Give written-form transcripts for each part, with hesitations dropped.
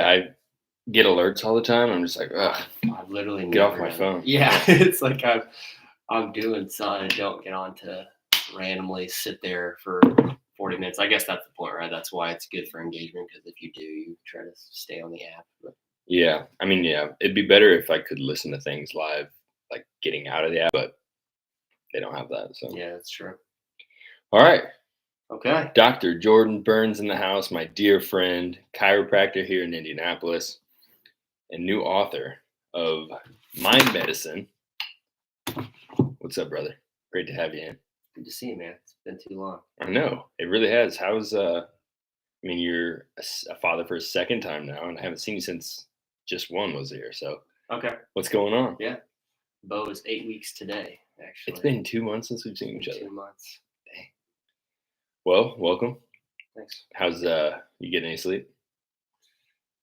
I get alerts all the time. I'm just like, ugh, I've literally get off never my done phone. Yeah, it's like I'm doing something and don't get on to randomly sit there for 40 minutes. I guess that's the point, right? That's why it's good for engagement because if you do, you try to stay on the app. But Yeah. I mean, yeah, it'd be better if I could listen to things live, like getting out of the app, but they don't have that. So, yeah, that's true. all right. Okay. Dr. Jordan Burns in the house, my dear friend, chiropractor here in Indianapolis, and new author of Mind Medicine. What's up, brother? Great to have you in. Good to see you, man. It's been too long. I know it really has. How's I mean, you're a father for a second time now, and I haven't seen you since just one was here. So, Okay. what's going on? Yeah. Bo is 8 weeks today, actually. It's been 2 months since we've seen Been each other. 2 months. Dang. Well, welcome. Thanks. How's you getting any sleep?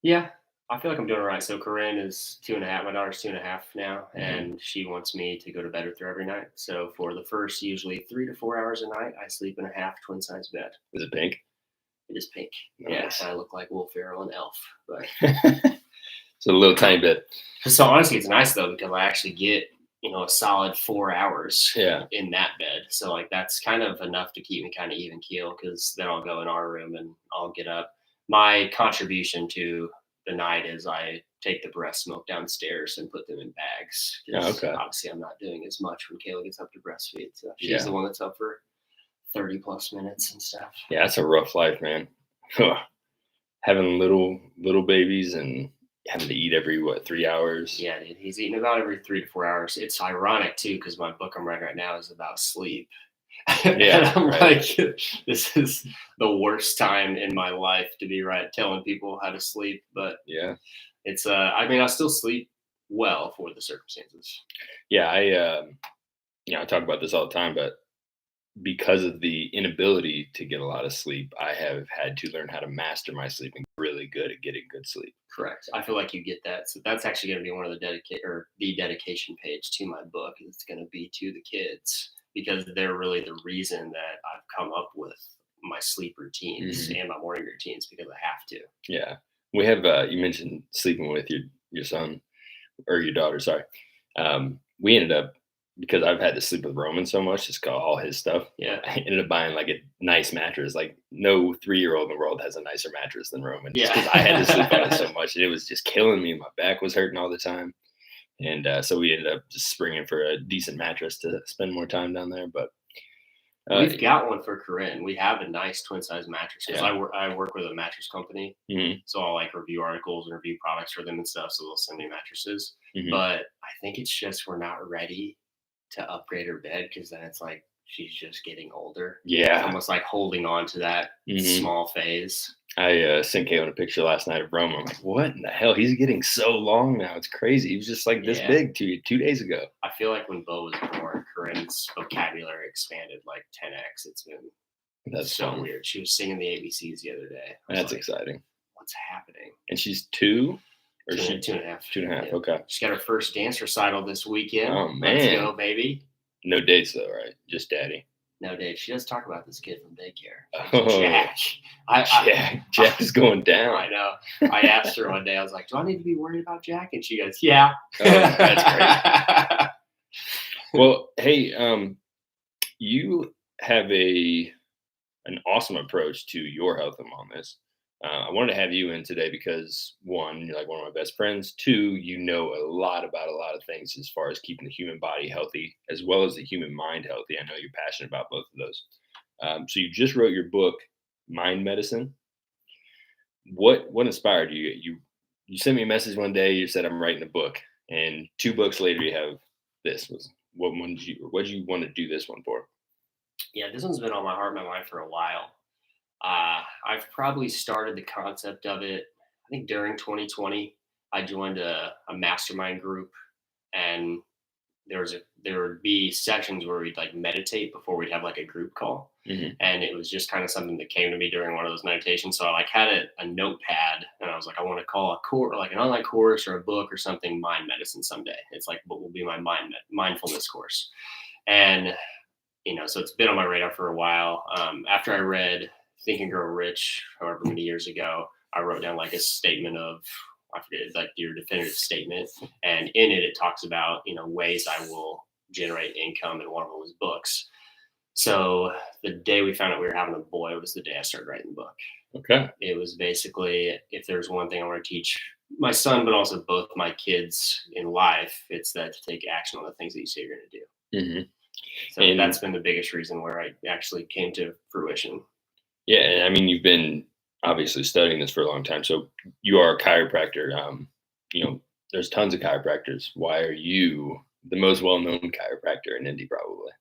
Yeah, I feel like I'm doing all right. So Corinne is 2.5. My daughter's 2.5 now, Mhm. and she wants me to go to bed with her every night. So for the first usually 3 to 4 hours a night, I sleep in a half twin size bed. Is it pink? It is pink. Nice. Yeah, I look like Will Ferrell and Elf. But It's a little tiny bit. so honestly, it's nice though because I actually get a solid 4 hours Yeah. in that bed. So like that's kind of enough to keep me kind of even keel because then I'll go in our room and I'll get up. My contribution to the night is I take the breast milk downstairs and put them in bags. 'Cause Oh, okay. obviously, I'm not doing as much when Kayla gets up to breastfeed. So she's Yeah. the one that's up for 30 plus minutes and stuff. Yeah, that's a rough life, man. Having little babies and having to eat every 3 hours. Yeah, dude, he's eating about every 3 to 4 hours. It's ironic too because my book I'm writing right now is about sleep. Yeah, And I'm right. like, this is the worst time in my life to be telling people how to sleep. But Yeah. it's I mean, I still sleep well for the circumstances. Yeah, I talk about this all the time, but because of the inability to get a lot of sleep, I have had to learn how to master my sleep and get really good at getting good sleep. Correct. I feel like you get that. So that's actually going to be one of the dedication page to my book. It's going to be to the kids because they're really the reason that I've come up with my sleep routines Mhm. and my morning routines because I have to. Yeah. We have you mentioned sleeping with your son or your daughter, sorry. We ended up because I've had to sleep with Roman so much, just got all his stuff. Yeah. I ended up buying like a nice mattress. Like no 3-year-old in the world has a nicer mattress than Roman. Just Yeah. because I had to sleep on it so much, and it was just killing me. My back was hurting all the time, and so we ended up just springing for a decent mattress to spend more time down there. But We've got one for Corinne. We have a nice twin size mattress because Yeah. I work with a mattress company. Mhm. So I'll like review articles and review products for them and stuff. So they'll send me mattresses. Mhm. But I think it's just we're not ready to upgrade her bed because then it's like she's just getting older. It's Yeah. almost like holding on to that Mhm. small phase. I sent Caitlin a picture last night of Roman. I'm like, what in the hell? He's getting so long now. It's crazy. He was just like this Yeah. big 2 days ago. I feel like when Bo was born, Corinne's vocabulary expanded like 10x. It's been That's so fun. weird. She was singing the ABCs the other day. I was That's like, exciting. what's happening? And she's 2, or Two, she 2.5. 2.5. Yeah. Okay. She's got her first dance recital this weekend. Oh, Let's man. go, baby. No dates though, right? Just daddy. No, Dave. She does talk about this kid from daycare. Oh, Jack. Jack is going down. I know. I asked her one day, I was like, do I need to be worried about Jack? And she goes, yeah. Oh, that's great. Well, hey, you have an awesome approach to your health and wellness. I wanted to have you in today because one, you're like one of my best friends. Two, you know a lot about a lot of things as far as keeping the human body healthy as well as the human mind healthy. I know you're passionate about both of those. So you just wrote your book, Mind Medicine. What inspired you? You sent me a message one day. You said I'm writing a book, and 2 books later you have this. What did you want to do this one for? Yeah, this one's been on my heart and my mind for a while. I've probably started the concept of it, I think during 2020. I joined a mastermind group and there would be sessions where we'd like meditate before we'd have like a group call. Mhm. And it was just kind of something that came to me during one of those meditations. So I like had a notepad and I was like, I want to call a course, like an online course or a book or something, mind medicine someday. It's like what will be my mindfulness course. And so it's been on my radar for a while. After I read Think and Grow Rich, however many years ago, I wrote down like a statement of, I forget, it's like your definitive statement. And in it, it talks about, ways I will generate income. And one of them was books. So the day we found out we were having a boy was the day I started writing the book. Okay. It was basically, if there's one thing I want to teach my son, but also both my kids in life, it's that to take action on the things that you say you're going to do. Mm-hmm. So And that's been the biggest reason where I actually came to fruition. yeah, and I mean, you've been obviously studying this for a long time. So you are a chiropractor. There's tons of chiropractors. Why are you the most well-known chiropractor in Indy, probably?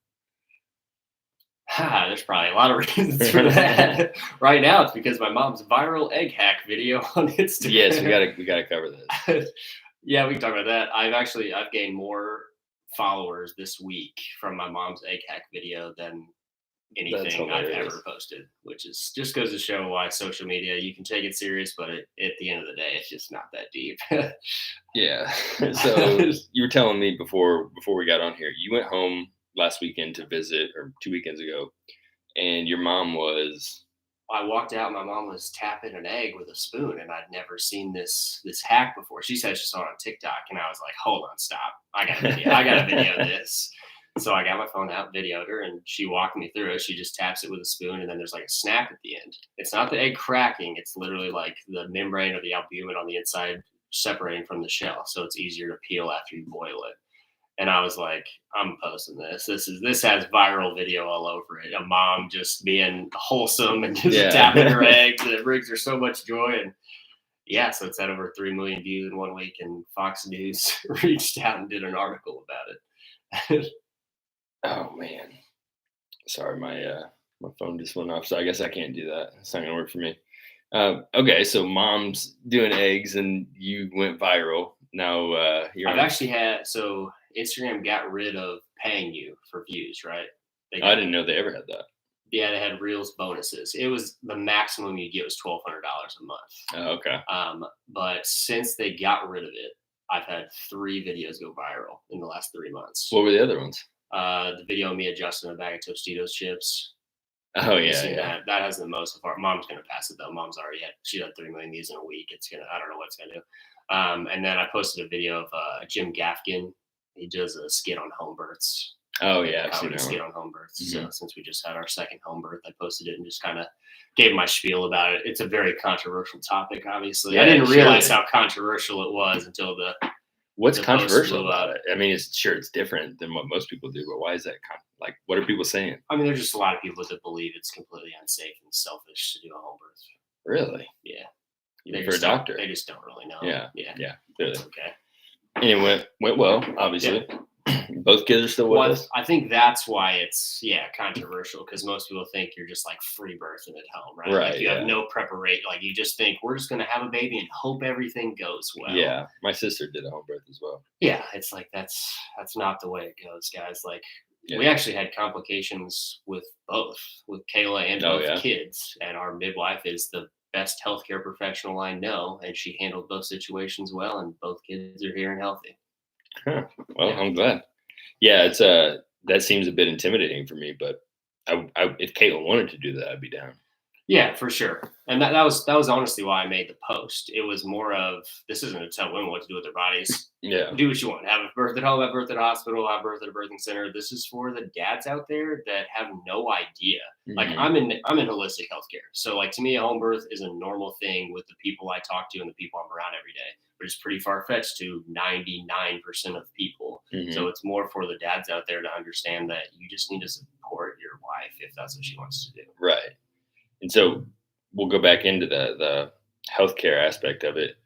There's probably a lot of reasons for that. Right now, it's because my mom's viral egg hack video on Instagram. Yes, we gotta cover this. Yeah, we can talk about that. I've gained more followers this week from my mom's egg hack video than anything I've ever posted, which is just goes to show why social media, you can take it serious, but at the end of the day, it's just not that deep. Yeah. So you were telling me before we got on here, you went home last weekend to visit, or 2 weekends ago, and your mom was. I walked out. My mom was tapping an egg with a spoon, and I'd never seen this hack before. She said she saw it on TikTok, and I was like, "Hold on, stop! I got to video this." So I got my phone out, videoed her, and she walked me through it. She just taps it with a spoon, and then there's like a snap at the end. It's not the egg cracking; it's literally like the membrane or the albumin on the inside separating from the shell, so it's easier to peel after you boil it. And I was like, I'm posting this. This has viral video all over it. A mom just being wholesome and just tapping her eggs, and it brings her so much joy. And yeah, so it's had over 3 million views in 1 week, and Fox News reached out and did an article about it. Oh man, sorry, my phone just went off, so I guess I can't do that. It's not gonna work for me. Okay, so mom's doing eggs, and you went viral. Now I've actually had Instagram got rid of paying you for views, right? I didn't know they ever had that. Yeah, they had Reels bonuses. It was the maximum you get was $1,200 a month. Oh, okay. But since they got rid of it, I've had 3 videos go viral in the last 3 months. What were the other ones? The video of me adjusting a bag of Tostitos chips. Oh yeah. That has the most so far. Mom's gonna pass it though. She had 3 million views in a week. I don't know what it's gonna do. And then I posted a video of Jim Gaffigan. He does a skit on home births. Oh yeah, I've seen a skit on home births. Mm-hmm. So since we just had our second home birth, I posted it and just kind of gave my spiel about it. It's a very controversial topic, obviously. Yeah, I didn't realize how controversial it was until the. What's controversial about it? I mean, it's different than what most people do, but why is that? What are people saying? I mean, there's just a lot of people that believe it's completely unsafe and selfish to do a home birth. Really? Yeah. Even for a doctor? They just don't really know. Yeah. Clearly. Okay. And it went well, obviously. Yeah. Both kids are still with us. I think that's why it's controversial, because most people think you're just like free birthing at home, right? Right. Like you have no preparation. Like you just think we're just going to have a baby and hope everything goes well. Yeah, my sister did a home birth as well. Yeah, it's like that's not the way it goes, guys. Like we actually had complications with Kayla and both kids, and our midwife is the best healthcare professional I know, and she handled both situations well, and both kids are here and healthy. Huh. Well, I'm glad. Yeah, it's that seems a bit intimidating for me, but if Kayla wanted to do that, I'd be down. Yeah, for sure. And that was honestly why I made the post. It was more of, this isn't to tell women what to do with their bodies. Yeah. Do what you want. Have a birth at home, have a birth at a hospital, have a birth at a birthing center. This is for the dads out there that have no idea. Mm-hmm. Like I'm in holistic healthcare. So like to me, a home birth is a normal thing with the people I talk to and the people I'm around every day. But it's pretty far-fetched to 99% of people. Mm-hmm. So it's more for the dads out there to understand that you just need to support your wife if that's what she wants to do. Right. And so we'll go back into the healthcare aspect of it.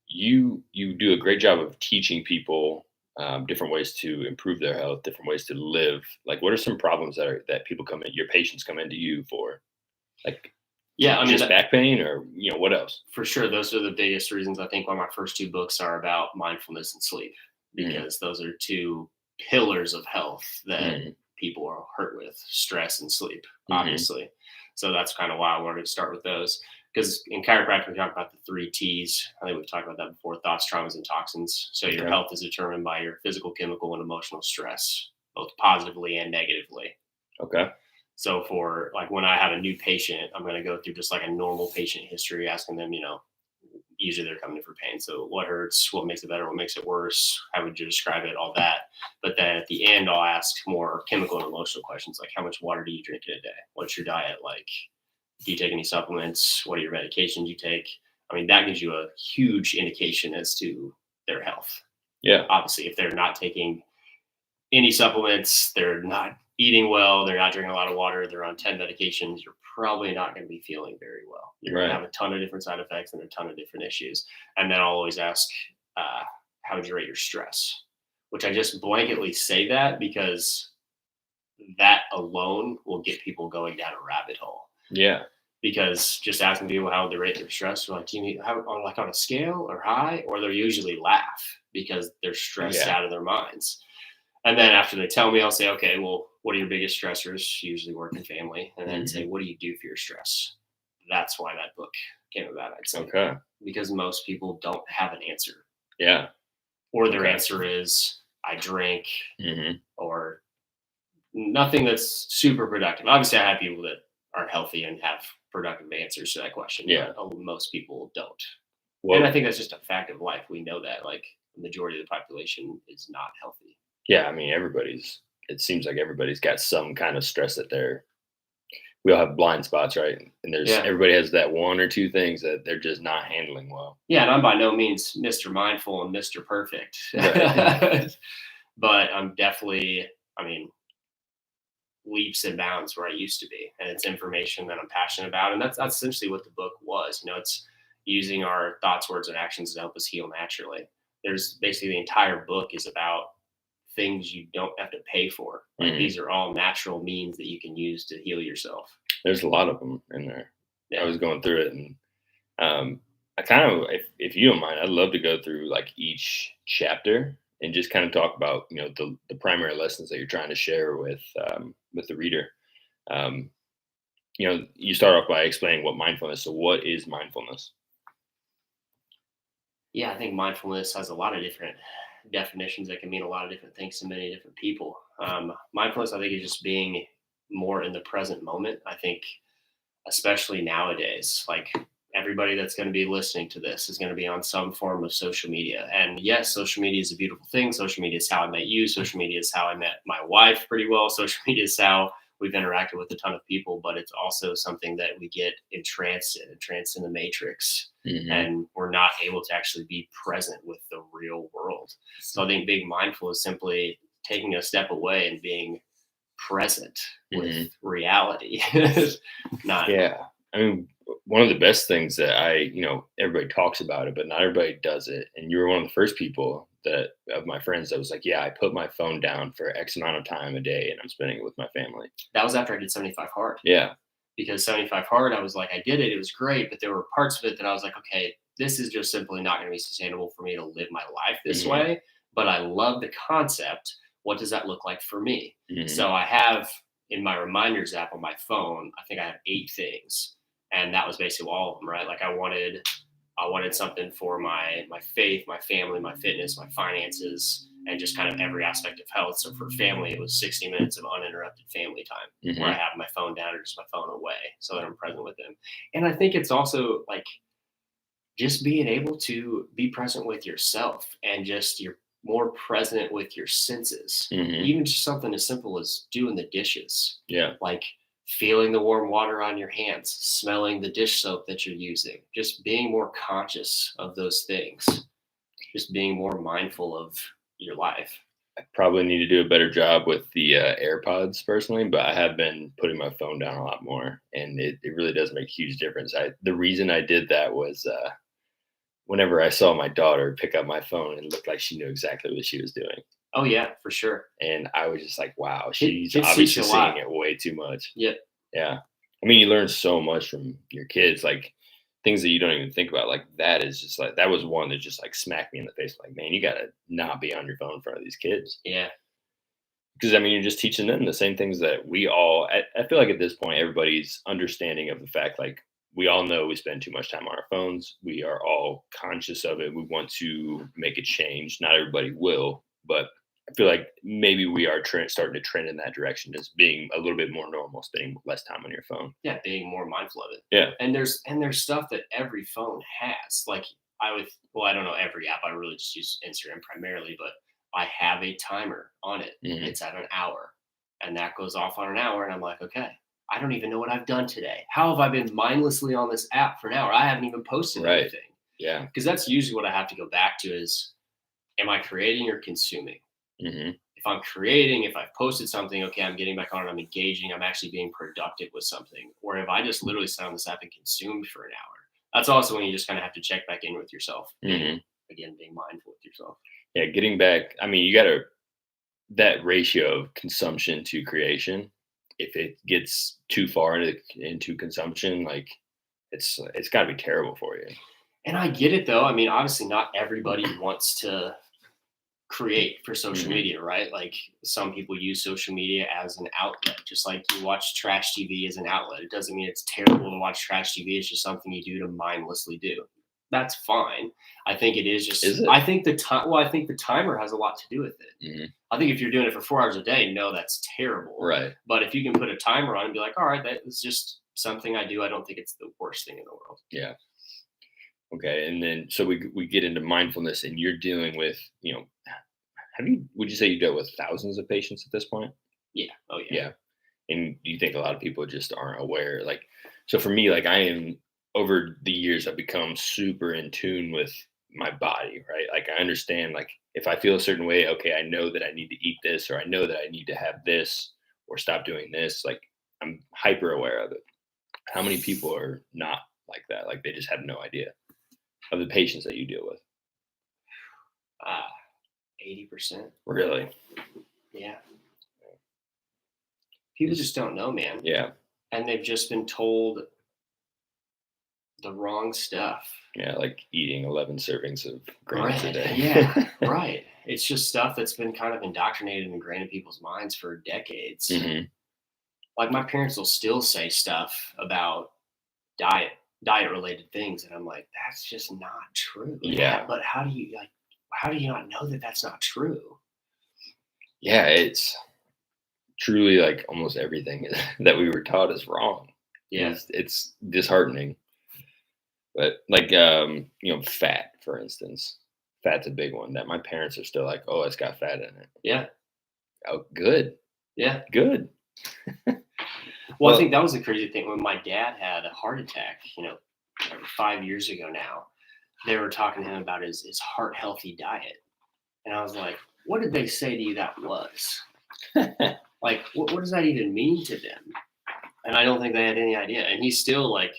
You do a great job of teaching people different ways to improve their health, different ways to live. Like, what are some problems that people your patients come into you for? Like, yeah, I mean, just back pain, or what else? For sure, those are the biggest reasons. I think why my first 2 books are about mindfulness and sleep, because those are 2 pillars of health that people are hurt with: stress and sleep, obviously. So that's kind of why I wanted to start with those. Because in chiropractic, we talk about the 3 T's. I think we've talked about that before: thoughts, traumas, and toxins. So your health is determined by your physical, chemical, and emotional stress, both positively and negatively. Okay. So for like when I have a new patient, I'm going to go through just like a normal patient history, asking them, usually they're coming in for pain. So what hurts, what makes it better, what makes it worse, how would you describe it, all that. But then at the end, I'll ask more chemical and emotional questions like how much water do you drink in a day? What's your diet like? Do you take any supplements? What are your medications you take? I mean, that gives you a huge indication as to their health. Yeah. Obviously, if they're not taking any supplements, they're not eating well, they're not drinking a lot of water, they're on 10 medications, you're probably not going to be feeling very well. You're going to Right. have a ton of different side effects and a ton of different issues. And then I'll always ask, how would you rate your stress? Which I just blanketly say that because that alone will get people going down a rabbit hole. Yeah. Because just asking people how they rate their stress, like, do you need how on like on a scale or high, or they'll usually laugh because they're stressed Yeah. out of their minds. And then after they tell me, I'll say, okay, well, what are your biggest stressors? Usually work and family. And then say, what do you do for your stress? That's why that book came about, I'd say. Okay. Because most people don't have an answer. Yeah. Or their Okay. answer is, I drink, Mm-hmm. or nothing that's super productive. Obviously, I have people that are healthy and have productive answers to that question. Yeah. But most people don't. Well, And I think that's just a fact of life. We know that, like, the majority of the population is not healthy. yeah, I mean, it seems like everybody's got some kind of stress that we all have blind spots, right? And Yeah. everybody has that one or two things that they're just not handling well. Yeah, and I'm by no means Mr. Mindful and Mr. Perfect. Right. But I'm definitely, I mean, leaps and bounds where I used to be. And it's information that I'm passionate about. And that's essentially what the book was. It's using our thoughts, words, and actions to help us heal naturally. There's basically the entire book is about things you don't have to pay for. Like Mhm. these are all natural means that you can use to heal yourself. There's a lot of them in there. I Yeah. was going through it, and I kind of, if you don't mind, I'd love to go through like each chapter and just kind of talk about the primary lessons that you're trying to share with the reader. Um, you start off by explaining what mindfulness. So, what is mindfulness? Yeah, I think mindfulness has a lot of different definitions that can mean a lot of different things to many different people. Mindfulness, I think, is just being more in the present moment. I think, especially nowadays, like everybody that's going to be listening to this is going to be on some form of social media. And yes, social media is a beautiful thing. Social media is how I met you. Social media is how I met my wife pretty well. Social media is how we've interacted with a ton of people, but it's also something that we get entranced in the matrix, Mhm. and we're not able to actually be present with the real world. So I think being mindful is simply taking a step away and being present with reality. Not Yeah. I mean, one of the best things that everybody talks about it, but not everybody does it. And you were one of the first people of my friends that was like, yeah, I put my phone down for X amount of time a day and I'm spending it with my family. That was after I did 75 hard. Yeah. Because 75 hard, I was like, I did it. It was great. But there were parts of it that I was like, okay, this is just simply not going to be sustainable for me to live my life this Mhm. way. But I love the concept. What does that look like for me? Mhm. So I have in my reminders app on my phone, I think I have 8 things. And that was basically all of them, right? Like I wanted something for my faith, my family, my fitness, my finances, and just kind of every aspect of health. So for family, it was 60 minutes of uninterrupted family time where I have my phone down or just my phone away so that I'm present with them. And I think it's also like just being able to be present with yourself and just you're more present with your senses. Mhm. Even just something as simple as doing the dishes, Yeah. like feeling the warm water on your hands, smelling the dish soap that you're using, just being more conscious of those things, just being more mindful of your life. I probably need to do a better job with the AirPods personally, but I have been putting my phone down a lot more, and it really does make a huge difference. The reason I did that was whenever I saw my daughter pick up my phone, it looked like she knew exactly what she was doing. Oh yeah, for sure. And I was just like, wow, Kids she's teach obviously you a lot. seeing it way too much. Yep. Yeah. I mean, you learn so much from your kids, like things that you don't even think about. Like that is just like, that was one that just like smacked me in the face. Like, man, you got to not be on your phone in front of these kids. Yeah. Because I mean, you're just teaching them the same things that I feel like at this point, everybody's understanding of the fact, like, we all know we spend too much time on our phones. We are all conscious of it. We want to make a change. Not everybody will, but I feel like maybe we are starting to trend in that direction, just being a little bit more normal, spending less time on your phone. Yeah, being more mindful of it. Yeah. And there's stuff that every phone has. Like I don't know every app. I really just use Instagram primarily, but I have a timer on it. Hmm. It's at an hour, and that goes off on an hour, and I'm like, okay, I don't even know what I've done today. How have I been mindlessly on this app for an hour? I haven't even posted Right. anything. Yeah. Because that's usually what I have to go back to is, am I creating or consuming? Hmm. If I'm creating, if I've posted something, okay, I'm getting back on it, I'm engaging, I'm actually being productive with something. Or if I just literally sat on this app and consumed for an hour, that's also when you just kind of have to check back in with yourself. Hmm. Again, being mindful with yourself. Yeah. Getting back, I mean, you got to, that ratio of consumption to creation, if it gets too far into consumption, like it's got to be terrible for you. And I get it though. I mean, obviously, not everybody wants to create for social Mhm. media, right? Like some people use social media as an outlet, just like you watch trash TV as an outlet. It doesn't mean it's terrible to watch trash TV. It's just something you do to mindlessly do. That's fine. I think it is just. Is it? I think the time. Well, I think the timer has a lot to do with it. Mhm. I think if you're doing it for 4 hours a day, no, that's terrible. Right. But if you can put a timer on and be like, all right, that is just something I do. I don't think it's the worst thing in the world. Yeah. Okay. And then so we get into mindfulness, and you're dealing with, would you say you dealt with thousands of patients at this point? Yeah. Oh yeah. Yeah. And do you think a lot of people just aren't aware? Like, so for me, like I am, over the years, I've become super in tune with my body, right? Like I understand, like if I feel a certain way, okay, I know that I need to eat this, or I know that I need to have this, or stop doing this. Like I'm hyper aware of it. How many people are not like that? Like they just have no idea of the patients that you deal with. 80%. Really? Yeah. People just don't know, man. Yeah. And they've just been told the wrong stuff. Yeah. Like eating 11 servings of grains a day. Yeah. Right. It's just stuff that's been kind of indoctrinated and ingrained in people's minds for decades. Hmm. Like my parents will still say stuff about diet related things, and I'm like, that's just not true. Yeah. But how do you not know that that's not true? Yeah. It's truly like almost everything that we were taught is wrong. Yeah. It's disheartening. But like fat, for instance. Fat's a big one that my parents are still like, oh, it's got fat in it. Yeah. Oh, good. Yeah. Good. Well, I think that was the crazy thing when my dad had a heart attack, 5 years ago now. They were talking to him about his heart healthy diet. And I was like, what did they say to you that was? Like, what does that even mean to them? And I don't think they had any idea. And he's still like,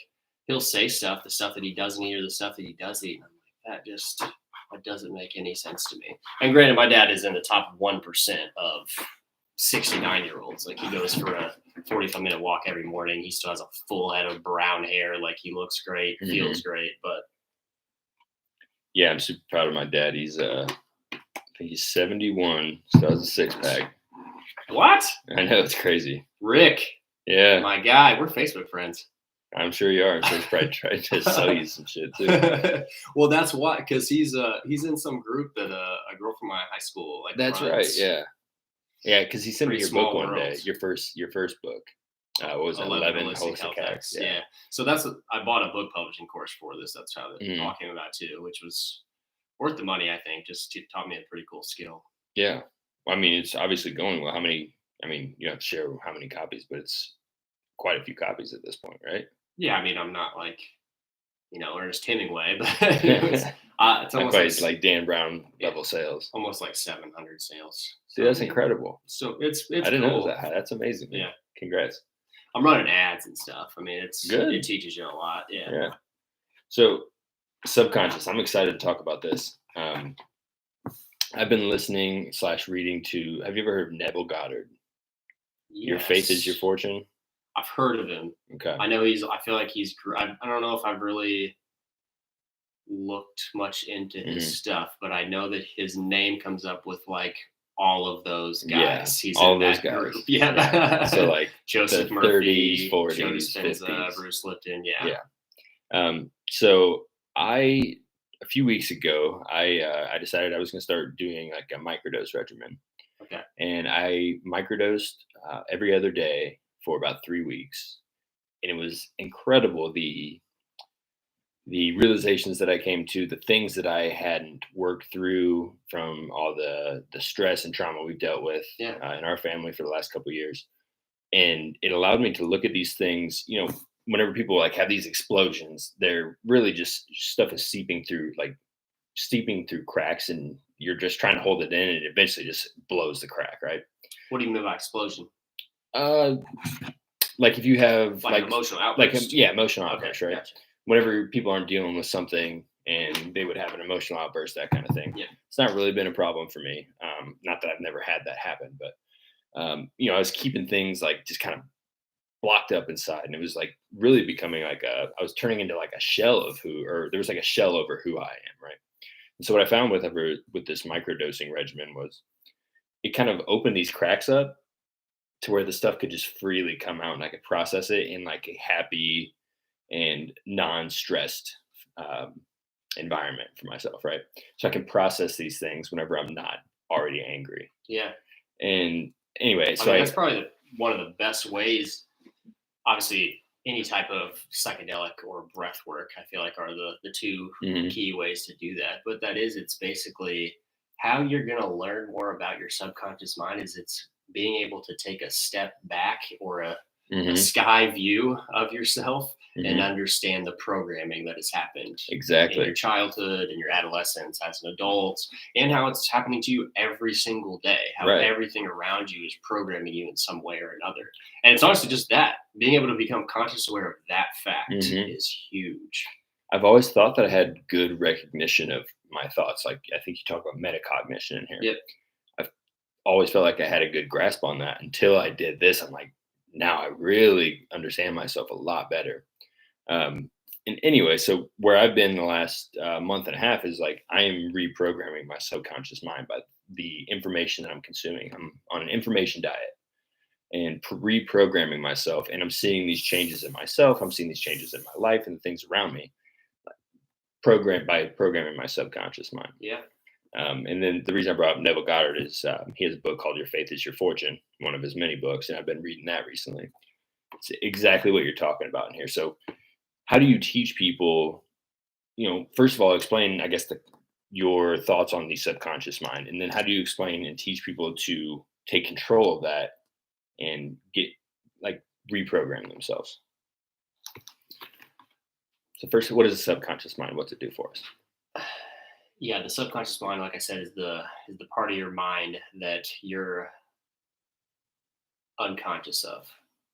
he'll say stuff, the stuff that he doesn't eat or the stuff that he does eat. And I'm like, that doesn't make any sense to me. And granted, my dad is in the top 1% of 69-year-olds. Like he goes for a 45-minute walk every morning. He still has a full head of brown hair. Like he looks great, feels great. But yeah, I'm super proud of my dad. He's I think he's 71, still has a 6-pack. What? I know, it's crazy. Rick, Yeah, my guy, we're Facebook friends. I'm sure you are. I'm sure he's probably trying to sell you some shit too. Well, that's why, because he's in some group that a girl from my high school like. That's runs. right. Yeah, yeah. Because he sent me Pretty your book small one day. world. Your first book. What was it? 11 holistic hacks. Yeah. So that's what I bought a book publishing course for this. That's how it Mhm. all came about too, which was worth the money. I think just taught me a pretty cool skill. Yeah. Well, I mean, it's obviously going well. How many? I mean, you don't have to share how many copies, but it's quite a few copies at this point, right? Yeah, I mean, I'm not like, Ernest Hemingway, but it's Not almost quite like Dan Brown level sales. almost like 700 sales. See, that's incredible. So it's I didn't know it was cool. that high. That's amazing. Man. Yeah. Congrats. I'm running ads and stuff. I mean, it's Good. It teaches you a lot. Yeah. Yeah. So, subconscious. I'm excited to talk about this. I've been listening / reading to. Have you ever heard of Neville Goddard? Your faith is your Yes. fortune. I've heard of him. Okay. I know I feel like I don't know if I've really looked much into his stuff, but I know that his name comes up with like all of those Yeah, guys. He's all in those that guys. group. Yeah. So like Joseph the Murphy, 30s, 40s, Joe Dispenza, 50s. Bruce Lipton. Yeah. Yeah. So a few weeks ago, I decided I was going to start doing like a microdose regimen. and I microdosed every other day for about 3 weeks, and it was incredible the realizations that I came to, the things that I hadn't worked through from all the stress and trauma we've dealt with Yeah. in our family for the last couple of years, and it allowed me to look at these things. Whenever people like have these explosions, they're really just stuff is seeping through, like steeping through cracks, and you're just trying to hold it in, and it eventually just blows the crack, right? What do you mean by explosion? Uh, like if you have Like an emotional like outburst. yeah, emotional Okay, outburst, right? gotcha. Whenever people aren't dealing with something and they would have an emotional outburst, that kind of thing. Yeah. It's not really been a problem for me. Not that I've never had that happen, but I was keeping things like just kind of blocked up inside, and it was like really becoming like I was turning into like a shell of or there was like a shell over who I am, right? And so what I found with this microdosing regimen was it kind of opened these cracks up to where the stuff could just freely come out, and I could process it in like a happy and non-stressed um, environment for myself, right? So I can process these things whenever I'm not already angry. Yeah. And anyway, I so mean, that's probably one of the best ways. Obviously, any type of psychedelic or breath work, I feel like, are the two Mhm. key ways to do that. But it's basically how you're going to learn more about your subconscious mind is it's being able to take a step back or a Mhm. sky view of yourself and Mhm. understand the programming that has happened in your Exactly. childhood and your adolescence as an adult, and how it's happening to you every single day, how Right. everything around you is programming you in some way or another. And it's honestly just that being able to become conscious aware of that fact Mhm. is huge. I've always thought that I had good recognition of my thoughts. Like I think you talk about metacognition in here. Yep. I've always felt like I had a good grasp on that until I did this. I'm like, now I really understand myself a lot better. Um, and anyway, so where I've been the last month and a half is like I am reprogramming my subconscious mind by the information that I'm consuming. I'm on an information diet and reprogramming myself, and I'm seeing these changes in myself. I'm seeing these changes in my life and the things around me, programmed by programming my subconscious mind. Yeah. And then the reason I brought up Neville Goddard is he has a book called Your Faith is Your Fortune, one of his many books, and I've been reading that recently. It's exactly what you're talking about in here. So, how do you teach people? First of all, explain, I guess, your thoughts on the subconscious mind, and then how do you explain and teach people to take control of that and get like reprogram themselves? So, first, what is the subconscious mind? What's it do for us? Yeah, the subconscious mind, like I said, is the part of your mind that you're unconscious of.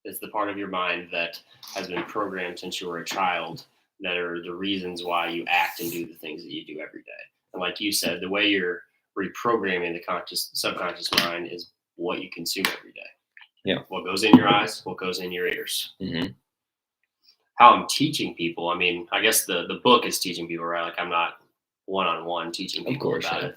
It's the part of your mind that has been programmed since you were a child that are the reasons why you act and do the things that you do every day. And like you said, the way you're reprogramming the subconscious mind is what you consume every day. Yeah. What goes in your eyes, what goes in your ears. Hmm. How I'm teaching people, I mean, I guess the book is teaching people, right? Like I'm not one-on-one teaching people course, about yeah.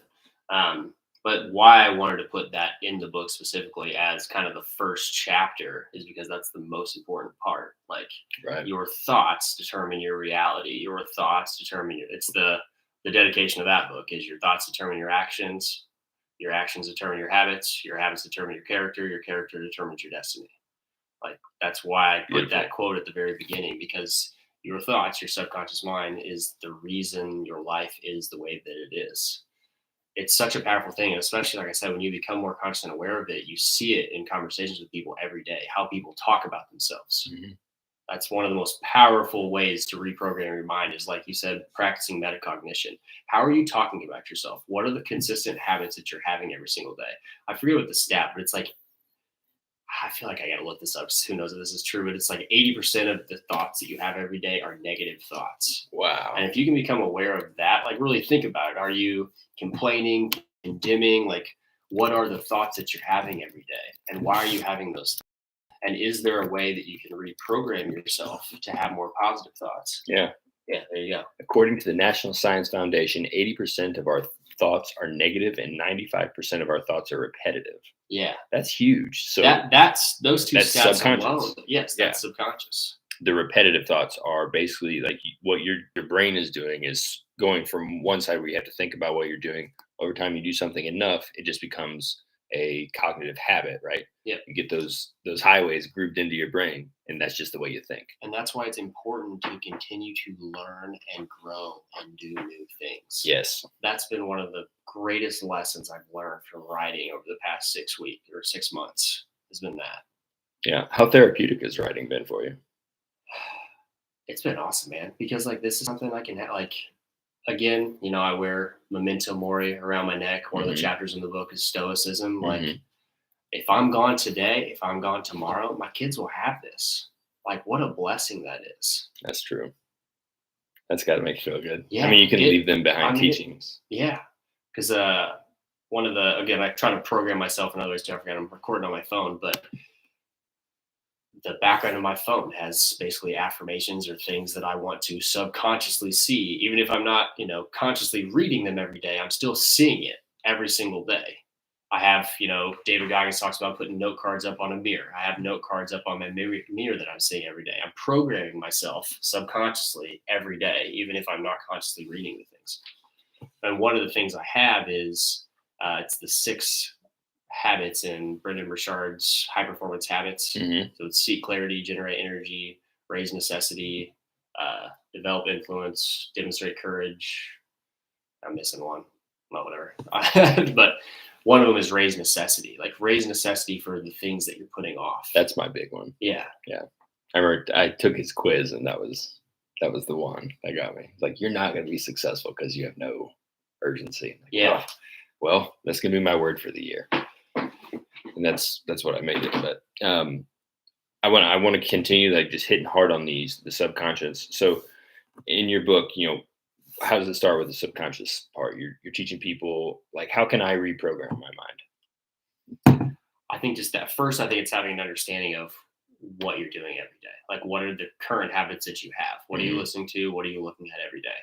it. But why I wanted to put that in the book specifically as kind of the first chapter is because that's the most important part. Like Right. your thoughts determine your reality. Your thoughts determine it's the dedication of that book is your thoughts determine your actions determine your habits determine your character determines your destiny. Like that's why I put Beautiful. that quote at the very beginning because your thoughts, your subconscious mind is the reason your life is the way that it is. It's such a powerful thing. And especially, like I said, when you become more conscious and aware of it, you see it in conversations with people every day, how people talk about themselves. Mhm. That's one of the most powerful ways to reprogram your mind is, like you said, practicing metacognition. How are you talking about yourself? What are the consistent habits that you're having every single day? I forget what the stat, but it's like, I feel like I got to look this up. Who knows if this is true, but it's like 80% of the thoughts that you have every day are negative thoughts. Wow. And if you can become aware of that, like really think about it. Are you complaining, condemning? Like, what are the thoughts that you're having every day? And why are you having those thoughts? And is there a way that you can reprogram yourself to have more positive thoughts? Yeah. Yeah, there you go. According to the National Science Foundation, 80% of our thoughts are negative and 95% of our thoughts are repetitive. Yeah. That's huge. So that's those two that's stats subconscious. alone. Yes, that's subconscious. The repetitive thoughts are basically like what your brain is doing is going from one side where you have to think about what you're doing. Over time, you do something enough, it just becomes a cognitive habit, right? Yep. You get those highways grouped into your brain, and that's just the way you think. And that's why it's important to continue to learn and grow and do new things. Yes. That's been one of the greatest lessons I've learned from writing over the past 6 weeks or 6 months has been that. Yeah. How therapeutic has writing been for you? It's been awesome, man, because like this is something I can like again, I wear memento mori around my neck. One of the Mhm. chapters in the book is stoicism. Like Mhm. if I'm gone today, if I'm gone tomorrow, my kids will have this. Like what a blessing that is. That's true. That's got to make you feel good. I Yeah, mean, you can leave them I behind mean, teachings. yeah, because one of the again, I try to program myself in other ways. Don't forget, I'm recording on my phone, but the background of my phone has basically affirmations or things that I want to subconsciously see, even if I'm not, consciously reading them every day. I'm still seeing it every single day. I have, David Goggins talks about putting note cards up on a mirror. I have note cards up on my mirror that I'm seeing every day. I'm programming myself subconsciously every day, even if I'm not consciously reading the things. And one of the things I have is it's the 6 habits in Brendan Burchard's High Performance Habits. Mhm. So it's seek clarity, generate energy, raise necessity, develop influence, demonstrate courage. I'm missing one. Well, whatever. But one of them is raise necessity. Like raise necessity for the things that you're putting off. That's my big one. Yeah. I remember I took his quiz, and that was the one that got me. It's like, you're not going to be successful because you have no urgency. Like, Yeah. oh, well, that's going to be my word for the year, and that's what I made it. But I want to continue like just hitting hard on the subconscious. So in your book, how does it start with the subconscious part? You're teaching people like, how can I reprogram my mind? I think just that first, I think it's having an understanding of what you're doing every day. Like, what are the current habits that you have? What are you Mhm. listening to? What are you looking at every day?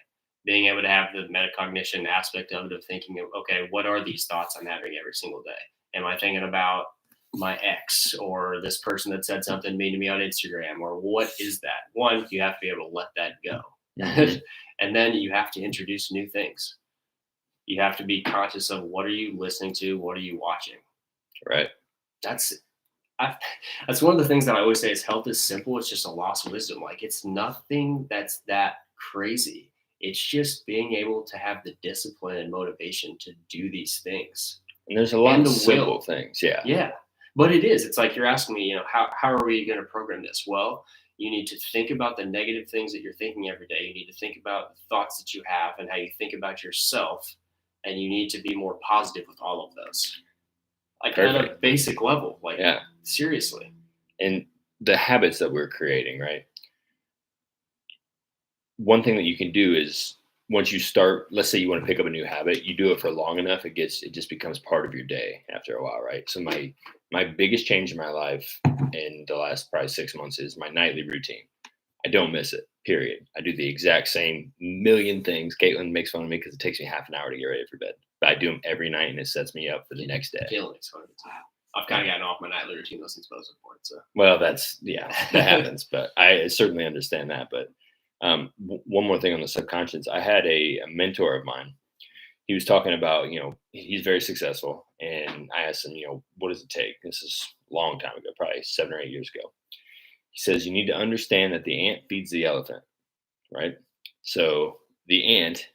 Being able to have the metacognition aspect of it, of thinking, of, okay, what are these thoughts I'm having every single day? Am I thinking about my ex or this person that said something mean to me on Instagram? Or what is that? One, you have to be able to let that go. Mhm. And then you have to introduce new things. You have to be conscious of what are you listening to? What are you watching? Right. That's I, that's one of the things that I always say is health is simple. It's just a loss of wisdom. Like it's nothing that's that crazy. It's just being able to have the discipline and motivation to do these things. And there's a lot And of the simple will. things. Yeah. Yeah. But it is. It's like you're asking me, how are we going to program this? Well, you need to think about the negative things that you're thinking every day. You need to think about the thoughts that you have and how you think about yourself. And you need to be more positive with all of those. Like at a Perfect. basic level. Like Yeah. seriously. And the habits that we're creating, right? One thing that you can do is, once you start, let's say you want to pick up a new habit, you do it for long enough, it just becomes part of your day after a while, right? So my biggest change in my life in the last probably 6 months is my nightly routine. I don't miss it. Period. I do the exact same million things. Caitlin makes fun of me because it takes me half an hour to get ready for bed, but I do them every night, and it sets me up for the next day. Killing it. I've kind of gotten off my nightly routine though since post report. So Well, that happens, but I certainly understand that. But one more thing on the subconscious, I had a mentor of mine. He was talking about, he's very successful, and I asked him, what does it take? This is a long time ago, probably 7 or 8 years ago. He says, you need to understand that the ant feeds the elephant, right? So the ant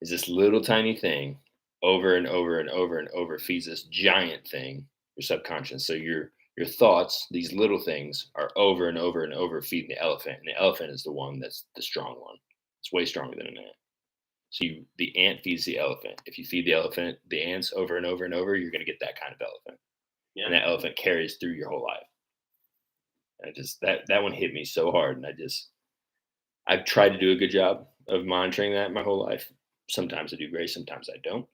is this little tiny thing, over and over and over and over, feeds this giant thing, your subconscious. So your thoughts, these little things, are over and over and over feeding the elephant, and the elephant is the one that's the strong one. It's way stronger than an ant. So the ant feeds the elephant. If you feed the ants over and over and over, you're going to get that kind of elephant, yeah. and that elephant carries through your whole life. And that one hit me so hard, and I've tried to do a good job of monitoring that my whole life. Sometimes I do great, sometimes I don't.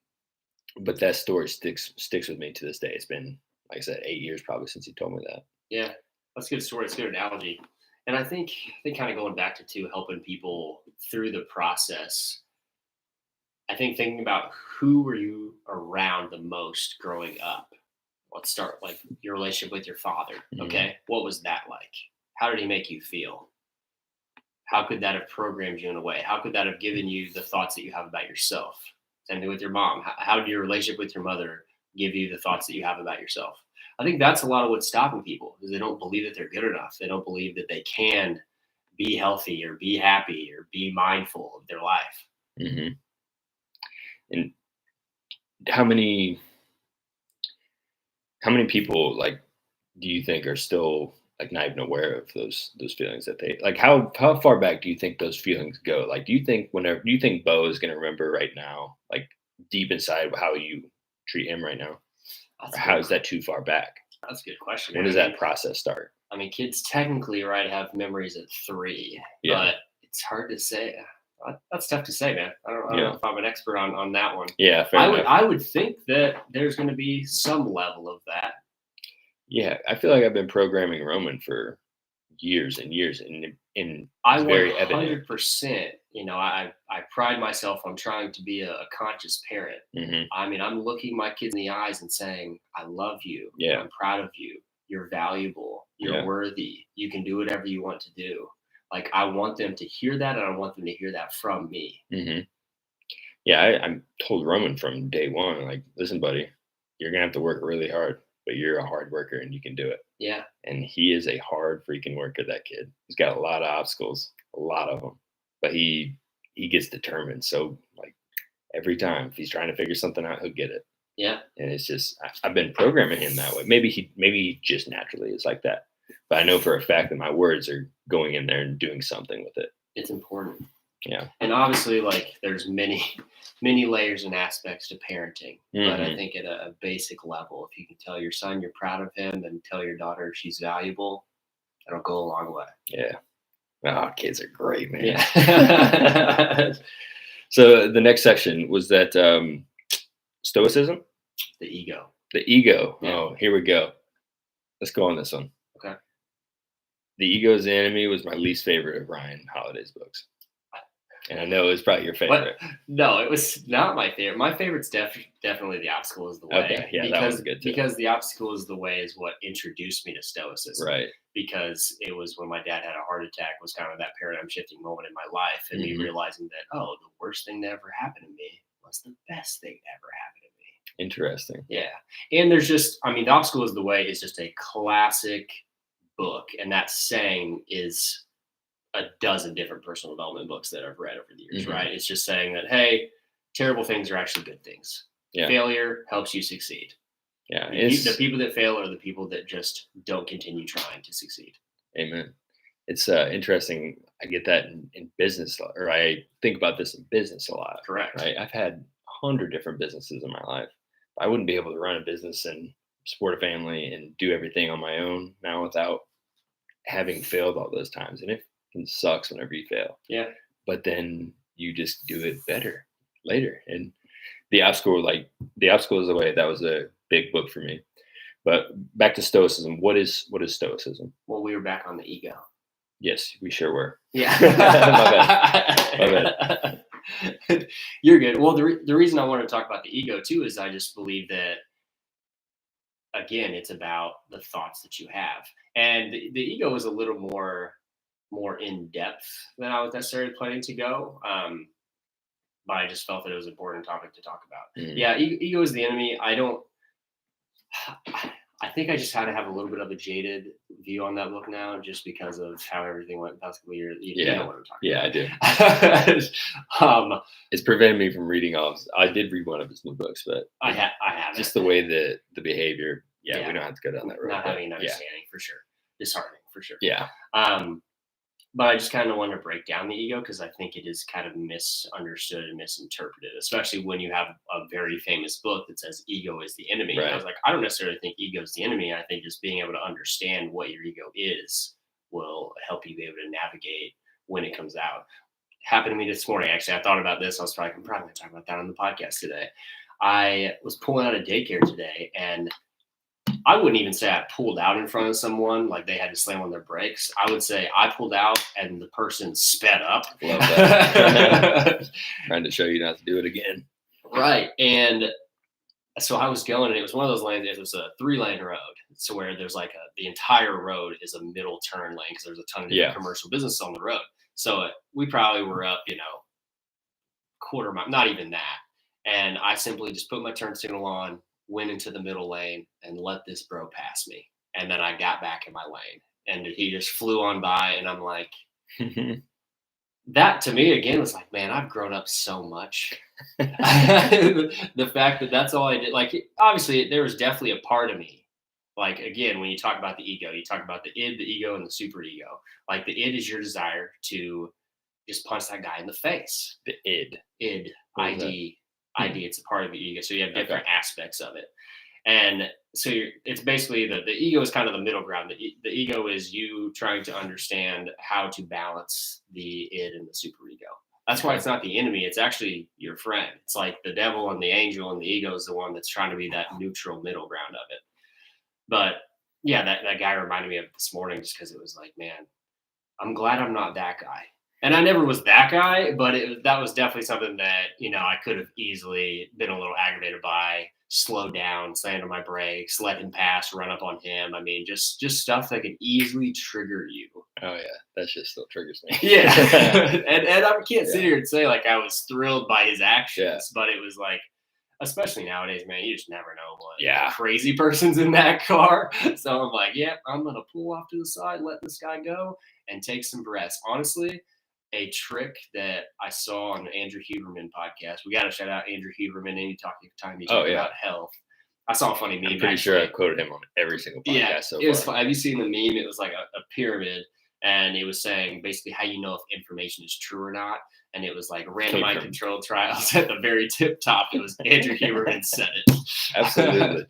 But that story sticks with me to this day. It's been, like I said, 8 years probably since he told me that. Yeah, that's a good story. It's a good analogy. And I think kind of going back to too, helping people through the process. I think thinking about who were you around the most growing up. Let's start like your relationship with your father. Mhm. Okay, what was that like? How did he make you feel? How could that have programmed you in a way? How could that have given you the thoughts that you have about yourself? Same thing with your mom. How did your relationship with your mother give you the thoughts that you have about yourself. I think that's a lot of what's stopping people is they don't believe that they're good enough. They don't believe that they can be healthy or be happy or be mindful of their life. Hmm. And how many people like do you think are still like not even aware of those feelings that they like? How far back do you think those feelings go? Like, do you think Bo is going to remember right now, like deep inside how you treat him right now? That's Or a how good, is that too far back? that's a good question. When Man. does that process start? I mean, kids technically, right, have memories at 3, Yeah. but it's hard to say. That's tough to say, man. I don't Yeah. know if I'm an expert on that one. Yeah, fair enough. I would think that there's going to be some level of that. Yeah, I feel like I've been programming Roman for years and years, and I it's very evident. 100%, I pride myself on trying to be a conscious parent. Hmm. I mean, I'm looking my kids in the eyes and saying, I love you. Yeah. I'm proud of you. You're valuable. You're Yeah. worthy. You can do whatever you want to do. Like, I want them to hear that, and I want them to hear that from me. Hmm. Yeah, I told Roman from day one, like, listen, buddy, you're gonna have to work really hard, but you're a hard worker and you can do it. Yeah. And he is a hard freaking worker. That kid, he's got a lot of obstacles, a lot of them, but he gets determined. So like every time if he's trying to figure something out, he'll get it. Yeah. And it's just I've been programming him that way. Maybe he just naturally is like that, but I know for a fact that my words are going in there and doing something with it. It's important. Yeah. And obviously, like, there's many layers and aspects to parenting. But I think at a basic level, if you can tell your son you're proud of him and tell your daughter she's valuable, that'll go a long way. Yeah. Oh, kids are great, man. Yeah. So the next section was that stoicism, The ego. the ego. Yeah. Oh, here we go. Let's go on this one. Okay. The Ego is the Enemy was my least favorite of Ryan Holiday's books. And I know it's probably your favorite. No, it was not my favorite. My favorite's definitely The Obstacle is the Way. Okay, yeah, that one's good too. Because The Obstacle is the Way is what introduced me to Stoicism. Right. Because it was when my dad had a heart attack was kind of that paradigm shifting moment in my life, and me realizing that, oh, the worst thing that ever happened to me was the best thing that ever happened to me. Interesting. Yeah. And there's just, I mean, The Obstacle is the Way is just a classic book, and that saying is a dozen different personal development books that I've read over the years, right? It's just saying that, hey, terrible things are actually good things. Yeah. Failure helps you succeed. Yeah. The people that fail are the people that just don't continue trying to succeed. Amen. It's interesting. I get that in business, or I think about this in business a lot. Correct. Right. I've had 100 different businesses in my life. I wouldn't be able to run a business and support a family and do everything on my own now without having failed all those times. And it sucks whenever you fail. Yeah. But then you just do it better later. And The Obstacle is the Way. That was a big book for me. But back to Stoicism. What is Stoicism? Well, we were back on the ego. Yes, we sure were. Yeah. My bad. You're good. Well, the reason I want to talk about the ego too is I just believe that, again, it's about the thoughts that you have. And the ego is a little more in depth than I was necessarily planning to go. But I just felt that it was an important topic to talk about. Yeah, ego is the enemy. I think I just kind of have a little bit of a jaded view on that book now, just because of how everything went the past couple of years. You know what I'm talking about. I do. It's prevented me from reading all. I did read one of his new books, but I have just the way that the behavior. Yeah, we don't have to go down that road. Not having an understanding for sure. Disheartening for sure. Yeah. But I just kind of want to break down the ego because I think it is kind of misunderstood and misinterpreted, especially when you have a very famous book that says ego is the enemy. Right. And I was like, I don't necessarily think ego is the enemy. I think just being able to understand what your ego is will help you be able to navigate when it comes out. Happened to me this morning. Actually, I thought about this. I'm probably going to talk about that on the podcast today. I was pulling out of daycare today, and I wouldn't even say I pulled out in front of someone, like they had to slam on their brakes. I would say I pulled out and the person sped up. Love that. Trying to show you not to do it again. Right. And so I was going, and it was one of those lanes. It was a 3-lane road. So where there's like the entire road is a middle turn lane because there's a ton of different commercial business on the road. So we probably were up, quarter mile, not even that. And I simply just put my turn signal on, went into the middle lane and let this bro pass me. And then I got back in my lane and he just flew on by. And I'm like, that to me again was like, man, I've grown up so much. The fact that that's all I did, like, obviously there was definitely a part of me. Like, again, when you talk about the ego, you talk about the id, the ego, and the super ego. Like, the id is your desire to just punch that guy in the face. The id. What is ID. That? ID, it's a part of the ego. So you have different aspects of it. And so it's basically the ego is kind of the middle ground. The ego is you trying to understand how to balance the id and the super ego. That's why it's not the enemy. It's actually your friend. It's like the devil and the angel, and the ego is the one that's trying to be that neutral middle ground of it. But yeah, that guy reminded me of this morning just because it was like, man, I'm glad I'm not that guy. And I never was that guy, but that was definitely something that, I could have easily been a little aggravated by, slow down, slam on my brakes, let him pass, run up on him. I mean, just stuff that could easily trigger you. Oh yeah, that shit still triggers me. Yeah. and I can't sit here and say like I was thrilled by his actions, but it was like, especially nowadays, man, you just never know what crazy person's in that car. So I'm like, I'm going to pull off to the side, let this guy go, and take some breaths. Honestly, a trick that I saw on the Andrew Huberman podcast. We got to shout out Andrew Huberman anytime you talk about health. I saw a funny meme. I'm pretty sure I quoted him on every single podcast so far. It was fun. Have you seen the meme? It was like a pyramid, and it was saying basically how you know if information is true or not. And it was like randomized controlled trials at the very tip top. It was Andrew Huberman said it. Absolutely.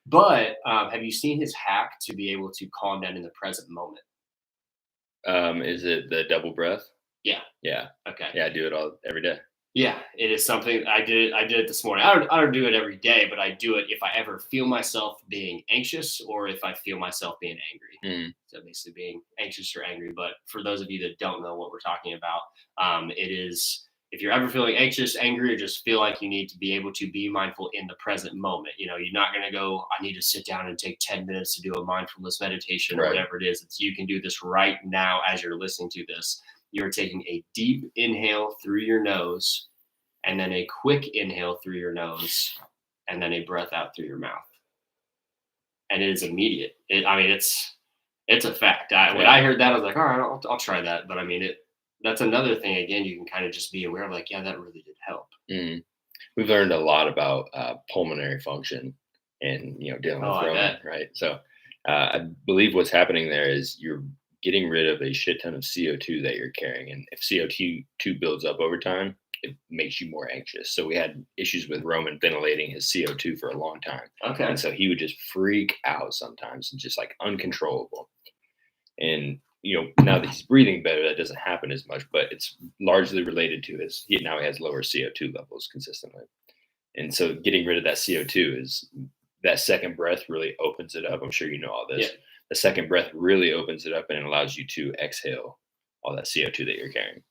But have you seen his hack to be able to calm down in the present moment? Is it the double breath? Yeah. Yeah. Okay. Yeah, I do it every day. Yeah, it is something I did it this morning. I don't do it every day, but I do it if I ever feel myself being anxious or if I feel myself being angry. So basically being anxious or angry. But for those of you that don't know what we're talking about, it is if you're ever feeling anxious, angry, or just feel like you need to be able to be mindful in the present moment. You're not going to go, I need to sit down and take 10 minutes to do a mindfulness meditation or whatever it is. You can do this right now as you're listening to this. You're taking a deep inhale through your nose and then a quick inhale through your nose and then a breath out through your mouth. And it is immediate. It's a fact. When I heard that, I was like, all right, I'll try that. But I mean, that's another thing, again, you can kind of just be aware of like, yeah, that really did help. We've learned a lot about pulmonary function and, dealing with Roman, right? So I believe what's happening there is you're getting rid of a shit ton of CO2 that you're carrying. And if CO2 builds up over time, it makes you more anxious. So we had issues with Roman ventilating his CO2 for a long time. Okay. And so he would just freak out sometimes and just like uncontrollable. And, now that he's breathing better, that doesn't happen as much, but it's largely related to now he has lower CO2 levels consistently. And so getting rid of that CO2 is that second breath really opens it up. I'm sure you know all this. Yeah. The second breath really opens it up and it allows you to exhale all that CO2 that you're carrying.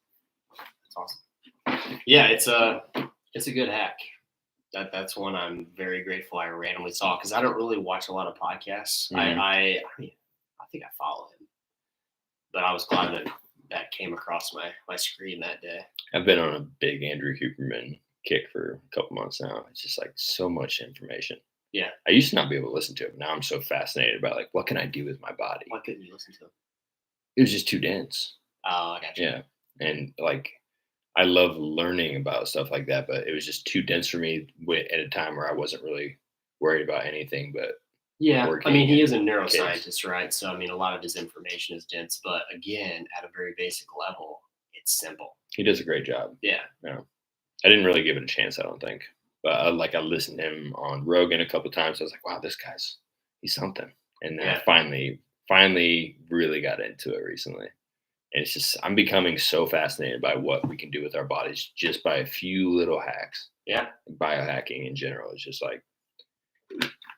That's awesome. Yeah, it's a good hack. That's one I'm very grateful I randomly saw because I don't really watch a lot of podcasts. I think I follow him, but I was glad that came across my screen that day. I've been on a big Andrew Huberman kick for a couple months now. It's just like so much information. Yeah. I used to not be able to listen to it. Now I'm so fascinated by like, what can I do with my body? Why couldn't you listen to it? It was just too dense. Oh, I got you. Yeah. And like, I love learning about stuff like that, but it was just too dense for me at a time where I wasn't really worried about anything but I mean, he is a neuroscientist, right? So, I mean, a lot of his information is dense, but again, at a very basic level, it's simple. He does a great job. Yeah. I didn't really give it a chance, I don't think. But I listened to him on Rogan a couple of times. I was like, wow, he's something. And then I finally really got into it recently. And it's just, I'm becoming so fascinated by what we can do with our bodies just by a few little hacks. Yeah. Biohacking in general is just like,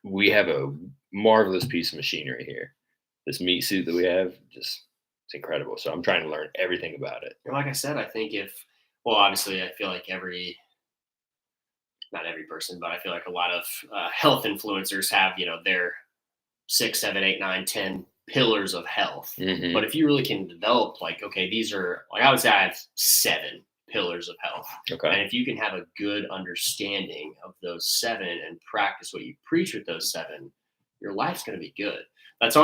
we have a marvelous piece of machinery here. This meat suit that we have, it's incredible. So I'm trying to learn everything about it. Like I said, I think obviously I feel like not every person, but I feel like a lot of health influencers have, their 6, 7, 8, 9, 10 pillars of health. Mm-hmm. But if you really can develop these are I would say I have 7 pillars of health. Okay. And if you can have a good understanding of those 7 and practice what you preach with those 7, your life's going to be good. That's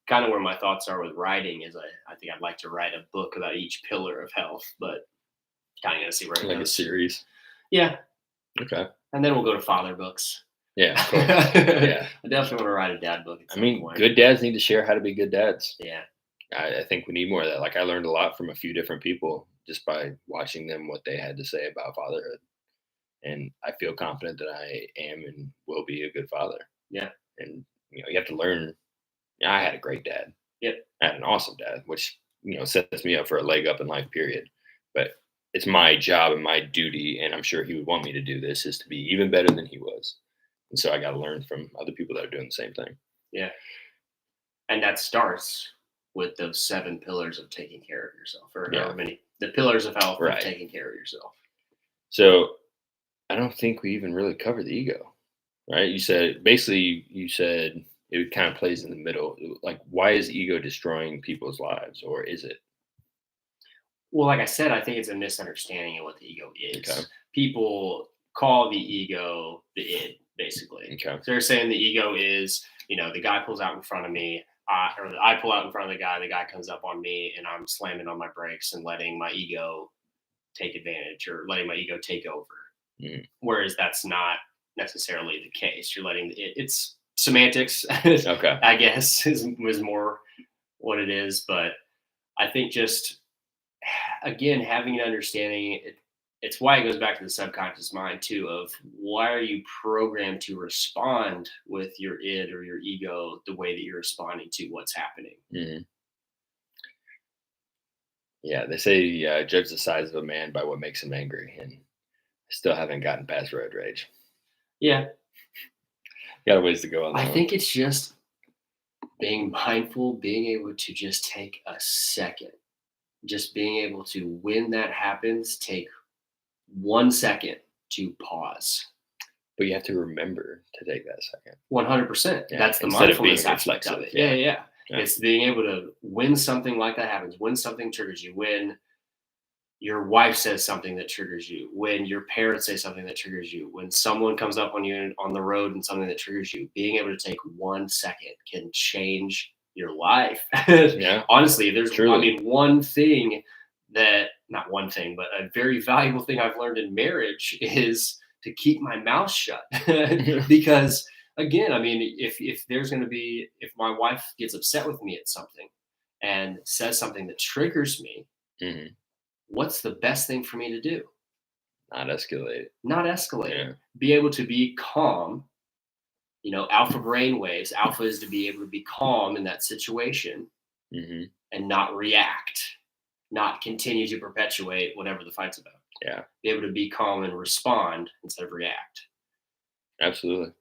kind of where my thoughts are with writing. Is I think I'd like to write a book about each pillar of health, but kind of going to see where it Like a goes. series. Yeah. Okay. And then we'll go to father books. Yeah, of course. Yeah. I definitely want to write a dad book. At some point. Good dads need to share how to be good dads. Yeah. I think we need more of that. Like I learned a lot from a few different people just by watching them, what they had to say about fatherhood. And I feel confident that I am and will be a good father. Yeah. And, you have to learn. I had a great dad. Yep. I had an awesome dad, which, sets me up for a leg up in life, period. But it's my job and my duty, and I'm sure he would want me to do this, is to be even better than he was. And so I got to learn from other people that are doing the same thing. Yeah. And that starts with those 7 pillars of taking care of yourself, or however many, the pillars of health of taking care of yourself. So I don't think we even really covered the ego, right? You said it kind of plays in the middle. Like, why is ego destroying people's lives, or is it? Well, like I said, I think it's a misunderstanding of what the ego is. Okay. People call the ego the id, basically. Okay. So they're saying the ego is, the guy pulls out in front of me, or I pull out in front of the guy comes up on me, and I'm slamming on my brakes and letting my ego take advantage, or letting my ego take over. Mm. Whereas that's not necessarily the case. You're letting it's semantics. Okay. I guess was more what it is, but I think just, again, having an understanding, it's why it goes back to the subconscious mind too, of why are you programmed to respond with your id or your ego the way that you're responding to what's happening. Mm-hmm. Yeah, they say judge the size of a man by what makes him angry, and I still haven't gotten past road rage. Yeah. Got a ways to go on that. I think it's just being mindful, being able to just take a second, just being able to, when that happens, take 1 second to pause. But you have to remember to take that second. 100%. Yeah. That's the Instead mindfulness of being aspect of it. reflexive. Yeah. It's being able to, when something like that happens, when something triggers you, when your wife says something that triggers you, when your parents say something that triggers you, when someone comes up on you on the road and something that triggers you, being able to take 1 second can change your life. Yeah. Honestly, there's, Truly. one thing that, not one thing, but a very valuable thing I've learned in marriage is to keep my mouth shut. Because again, if there's going to be, if my wife gets upset with me at something and says something that triggers me, Mm-hmm. what's the best thing for me to do? Not escalate. Not escalate. Yeah. Be able to be calm. Alpha brain waves. Alpha is to be able to be calm in that situation, Mm-hmm. and not react, not continue to perpetuate whatever the fight's about. Yeah. Be able to be calm and respond instead of react. Absolutely.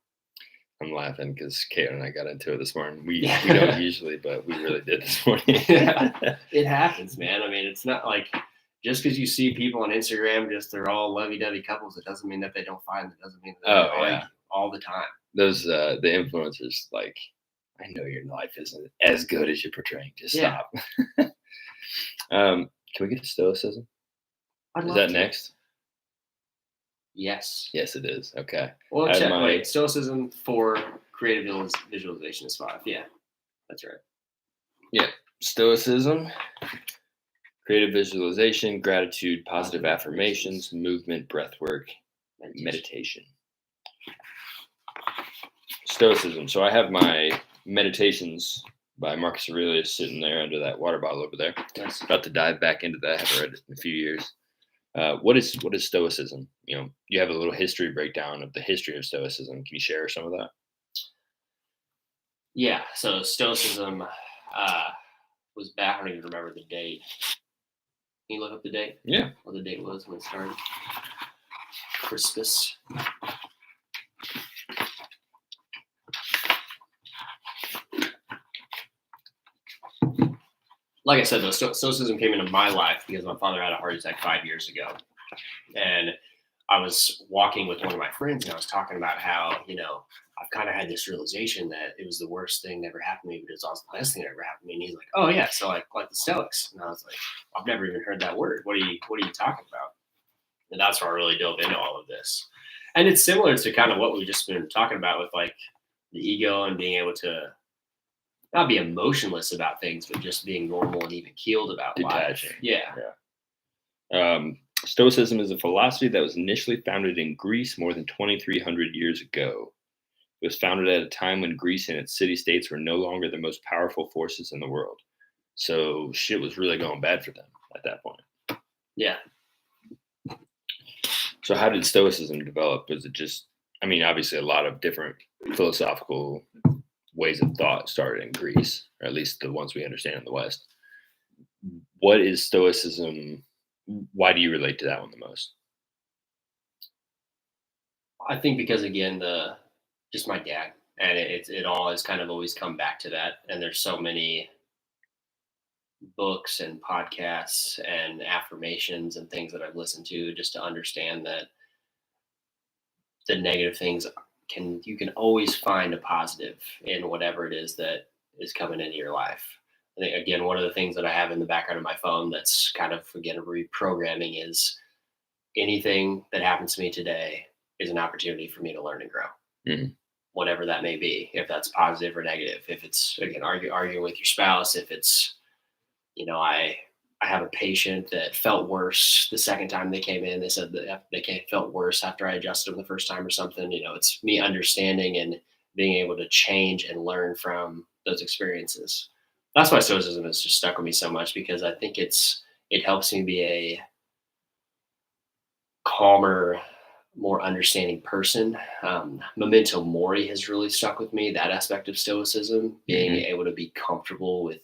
I'm laughing because Kate and I got into it this morning. We don't usually, but we really did this morning. Yeah, it happens, man. It's not like just because you see people on Instagram, they're all lovey-dovey couples, it doesn't mean that they don't fight. It doesn't mean that they don't argue all the time. Those the influencers, like, I know your life isn't as good as you're portraying. Just stop. Can we get to stoicism? Is that next? Yes. Yes, it is. Okay. Well, check. Wait, stoicism for creative visualization is 5. Yeah, that's right. Yeah, stoicism, creative visualization, gratitude, positive affirmations, movement, breath work, meditation. Stoicism. So I have my Meditations by Marcus Aurelius sitting there under that water bottle over there. Yes. About to dive back into that. I haven't read it in a few years. What is stoicism? You have a little history breakdown of the history of stoicism. Can you share some of that? Yeah. So stoicism was back. I don't even remember the date. Can you look up the date? Yeah. What the date was when it started? Crispus. Like I said, though, stoicism came into my life because my father had a heart attack 5 years ago. And I was walking with one of my friends and I was talking about how, I've kind of had this realization that it was the worst thing that ever happened to me, but it was also the best thing that ever happened to me. And he's like, "Oh yeah, so like the Stoics." And I was like, "I've never even heard that word. What are you talking about?" And that's where I really dove into all of this. And it's similar to kind of what we've just been talking about with like the ego and being able to not be emotionless about things, but just being normal and even keeled about Detaching. life. Yeah. Stoicism is a philosophy that was initially founded in Greece more than 2,300 years ago. It was founded at a time when Greece and its city-states were no longer the most powerful forces in the world. So shit was really going bad for them at that point. Yeah. So how did Stoicism develop? Was it just, I mean, obviously a lot of different philosophical ways of thought started in Greece, or at least the ones we understand in the West. What is Stoicism? Why do you relate to that one the most? I think because again, just my dad, and it all has kind of always come back to that. And there's so many books and podcasts and affirmations and things that I've listened to just to understand that the negative things you can always find a positive in whatever it is that is coming into your life. I think again, one of the things that I have in the background of my phone that's kind of again reprogramming is anything that happens to me today is an opportunity for me to learn and grow. Mm-hmm. Whatever that may be, if that's positive or negative, if it's again arguing with your spouse, if it's I have a patient that felt worse the second time they came in. They said that they felt worse after I adjusted them the first time or something. It's me understanding and being able to change and learn from those experiences. That's why Stoicism has just stuck with me so much, because I think it helps me be a calmer, more understanding person. Memento Mori has really stuck with me. That aspect of Stoicism, being able to be comfortable with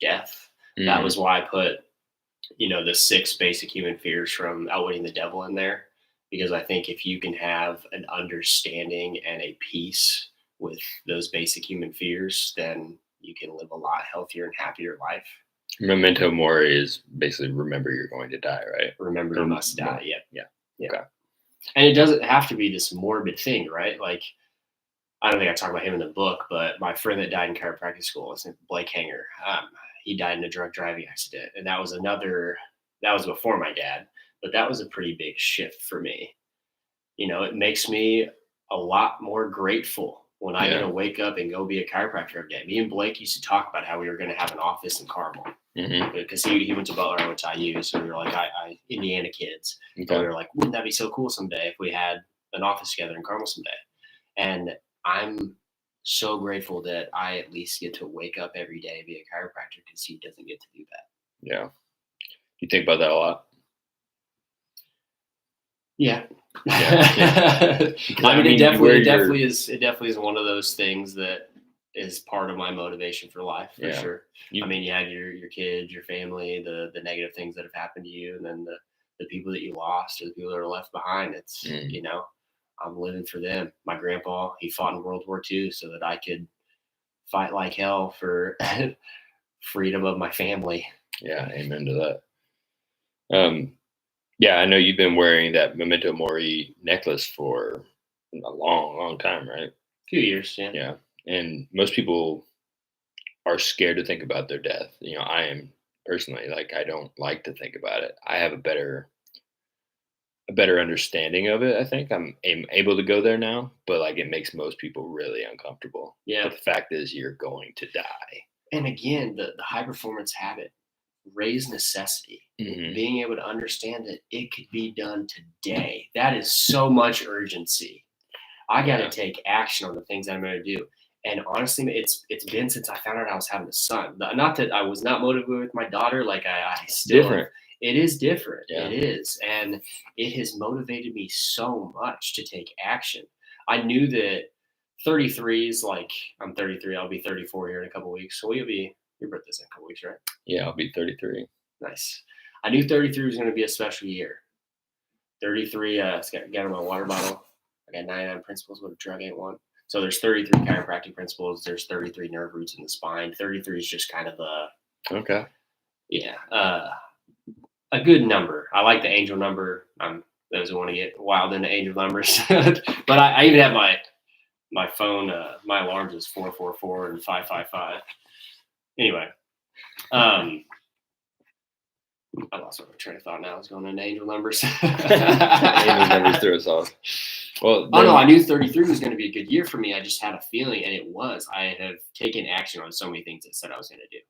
death. Mm-hmm. That was why I put, the 6 basic human fears from Outwitting the Devil in there, because I think if you can have an understanding and a peace with those basic human fears, then you can live a lot healthier and happier life. Memento Mori is basically remember you're going to die, right? Remember you must die. Yeah. Okay. And it doesn't have to be this morbid thing, right? Like, I don't think I talk about him in the book, but my friend that died in chiropractic school, his name Blake Hanger, he died in a drunk driving accident. And that was before my dad, but that was a pretty big shift for me. It makes me a lot more grateful when I get to wake up and go be a chiropractor every day. Me and Blake used to talk about how we were going to have an office in Carmel, because he went to Butler, I went to IU. So we were like, Indiana kids. Okay. We were like, wouldn't that be so cool someday if we had an office together in Carmel someday? And I'm so grateful that I at least get to wake up every day and be a chiropractor, because he doesn't get to do that. Yeah. You think about that a lot? Yeah. I mean, it definitely is one of those things that is part of my motivation for life, for sure. I mean, you had your kids, your family, the negative things that have happened to you, and then the people that you lost or the people that are left behind. It's, I'm living for them. My grandpa, he fought in World War II so that I could fight like hell for freedom of my family. Yeah, amen to that. Yeah, I know you've been wearing that Memento Mori necklace for a long, long time, right? A few years, yeah. Yeah, and most people are scared to think about their death. I am personally, like, I don't like to think about it. I have a better understanding of it. I think I'm able to go there now, but like it makes most people really uncomfortable. Yeah. But the fact is, you're going to die. And again, the high performance habit, raise necessity, being able to understand that it could be done today. That is so much urgency. I got to take action on the things that I'm going to do. And honestly, it's been since I found out I was having a son. Not that I was not motivated with my daughter. Like I still. Different. It is different. Yeah. It is. And it has motivated me so much to take action. I knew that 33 is like, I'm 33. I'll be 34 here in a couple of weeks. So your birthday's in a couple of weeks, right? Yeah, I'll be 33. Nice. I knew 33 was going to be a special year. 33, got my water bottle. I got 99 principles, what a drug ain't one. So there's 33 chiropractic principles. There's 33 nerve roots in the spine. 33 is just kind of a good number. I like the angel number. I'm those who want to get wild into angel numbers. But I even have my phone. My alarms is 444 and 555. Anyway, I lost my train of thought now. I was going into angel numbers. Angel numbers threw us off. Well, oh no, I knew 33 was going to be a good year for me. I just had a feeling, and it was. I have taken action on so many things I said I was going to do.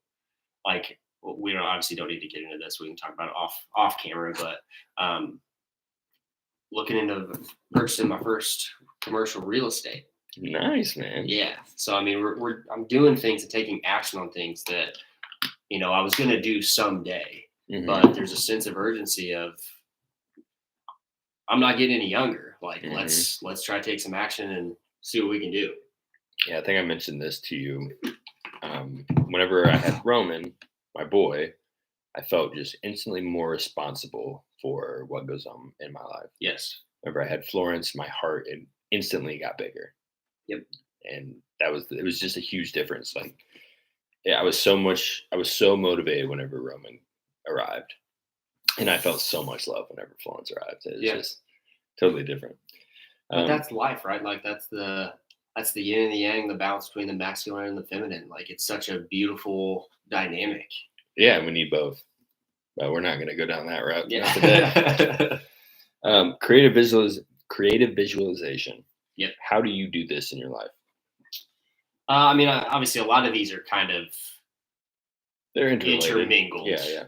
Like, we obviously don't need to get into this. We can talk about it off camera, but looking into purchasing my first commercial real estate. Nice, man. Yeah. So I mean, I'm doing things and taking action on things that I was going to do someday, but there's a sense of urgency of I'm not getting any younger. Like let's try to take some action and see what we can do. Yeah, I think I mentioned this to you. Whenever I had Roman, my boy, I felt just instantly more responsible for what goes on in my life. Yes. Whenever I had Florence, my heart instantly got bigger. Yep. And it was just a huge difference. Like, yeah, I was so motivated whenever Roman arrived, and I felt so much love whenever Florence arrived. It was just totally different. But that's life, right? Like that's the yin and the yang, the balance between the masculine and the feminine. Like it's such a beautiful dynamic. Yeah, we need both, but we're not going to go down that route. Yeah. Today. Creative visualization. Yep. How do you do this in your life? I mean, obviously, a lot of these are kind of they're intermingled. Yeah.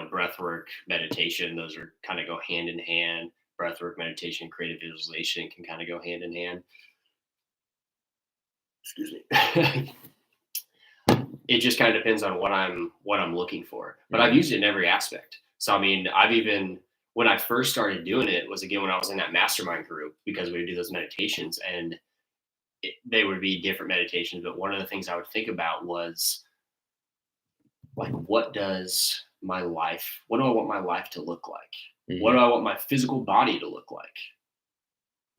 Breath work, meditation; those are kind of go hand in hand. Breath work, meditation, creative visualization can kind of go hand in hand. Excuse me. It just kind of depends on what I'm looking for. But I've used it in every aspect. So I mean, when I first started doing it was again when I was in that mastermind group because we would do those meditations and they would be different meditations. But one of the things I would think about was like, what do I want my life to look like? What do I want my physical body to look like?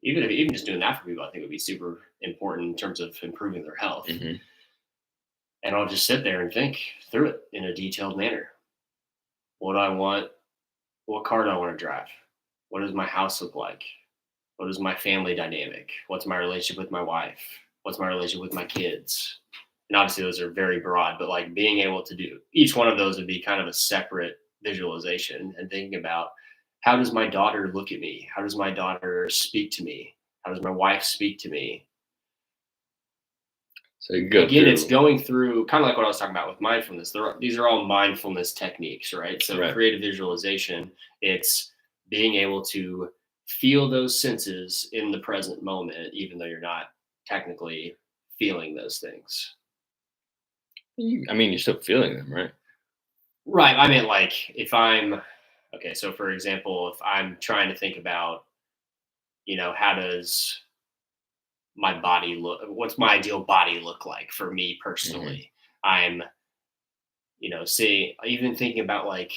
Even just doing that for people, I think would be super important in terms of improving their health. And I'll just sit there and think through it in a detailed manner. What do I want? What car do I want to drive? What does my house look like? What is my family dynamic? What's my relationship with my wife? What's my relationship with my kids? And obviously those are very broad, but like being able to do each one of those would be kind of a separate visualization and thinking about how does my daughter look at me? How does my daughter speak to me? How does my wife speak to me? So you go again, it's going through kind of like what I was talking about with mindfulness. These are all mindfulness techniques, right? So creative visualization, it's being able to feel those senses in the present moment, even though you're not technically feeling those things. I mean, you're still feeling them, right? Right. I mean, like so for example, if I'm trying to think about, how does my body look, what's my ideal body look like for me personally? I'm, even thinking about like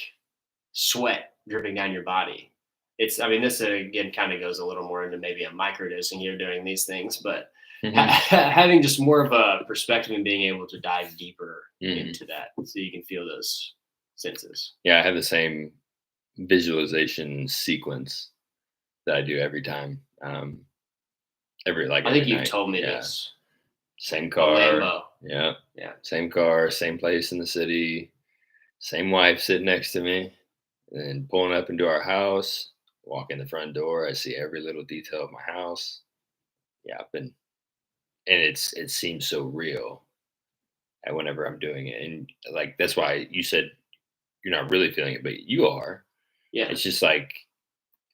sweat dripping down your body. This again kind of goes a little more into maybe a microdosing here doing these things, but having just more of a perspective and being able to dive deeper into that so you can feel those senses. Yeah, I have the same visualization sequence that I do every time. I think you've told me this. Same car. Lambo. Yeah. Same car, same place in the city, same wife sitting next to me, and then pulling up into our house, walk in the front door. I see every little detail of my house. Yeah, and it seems so real whenever I'm doing it. And like, that's why you said you're not really feeling it, but you are. Yeah. It's just like,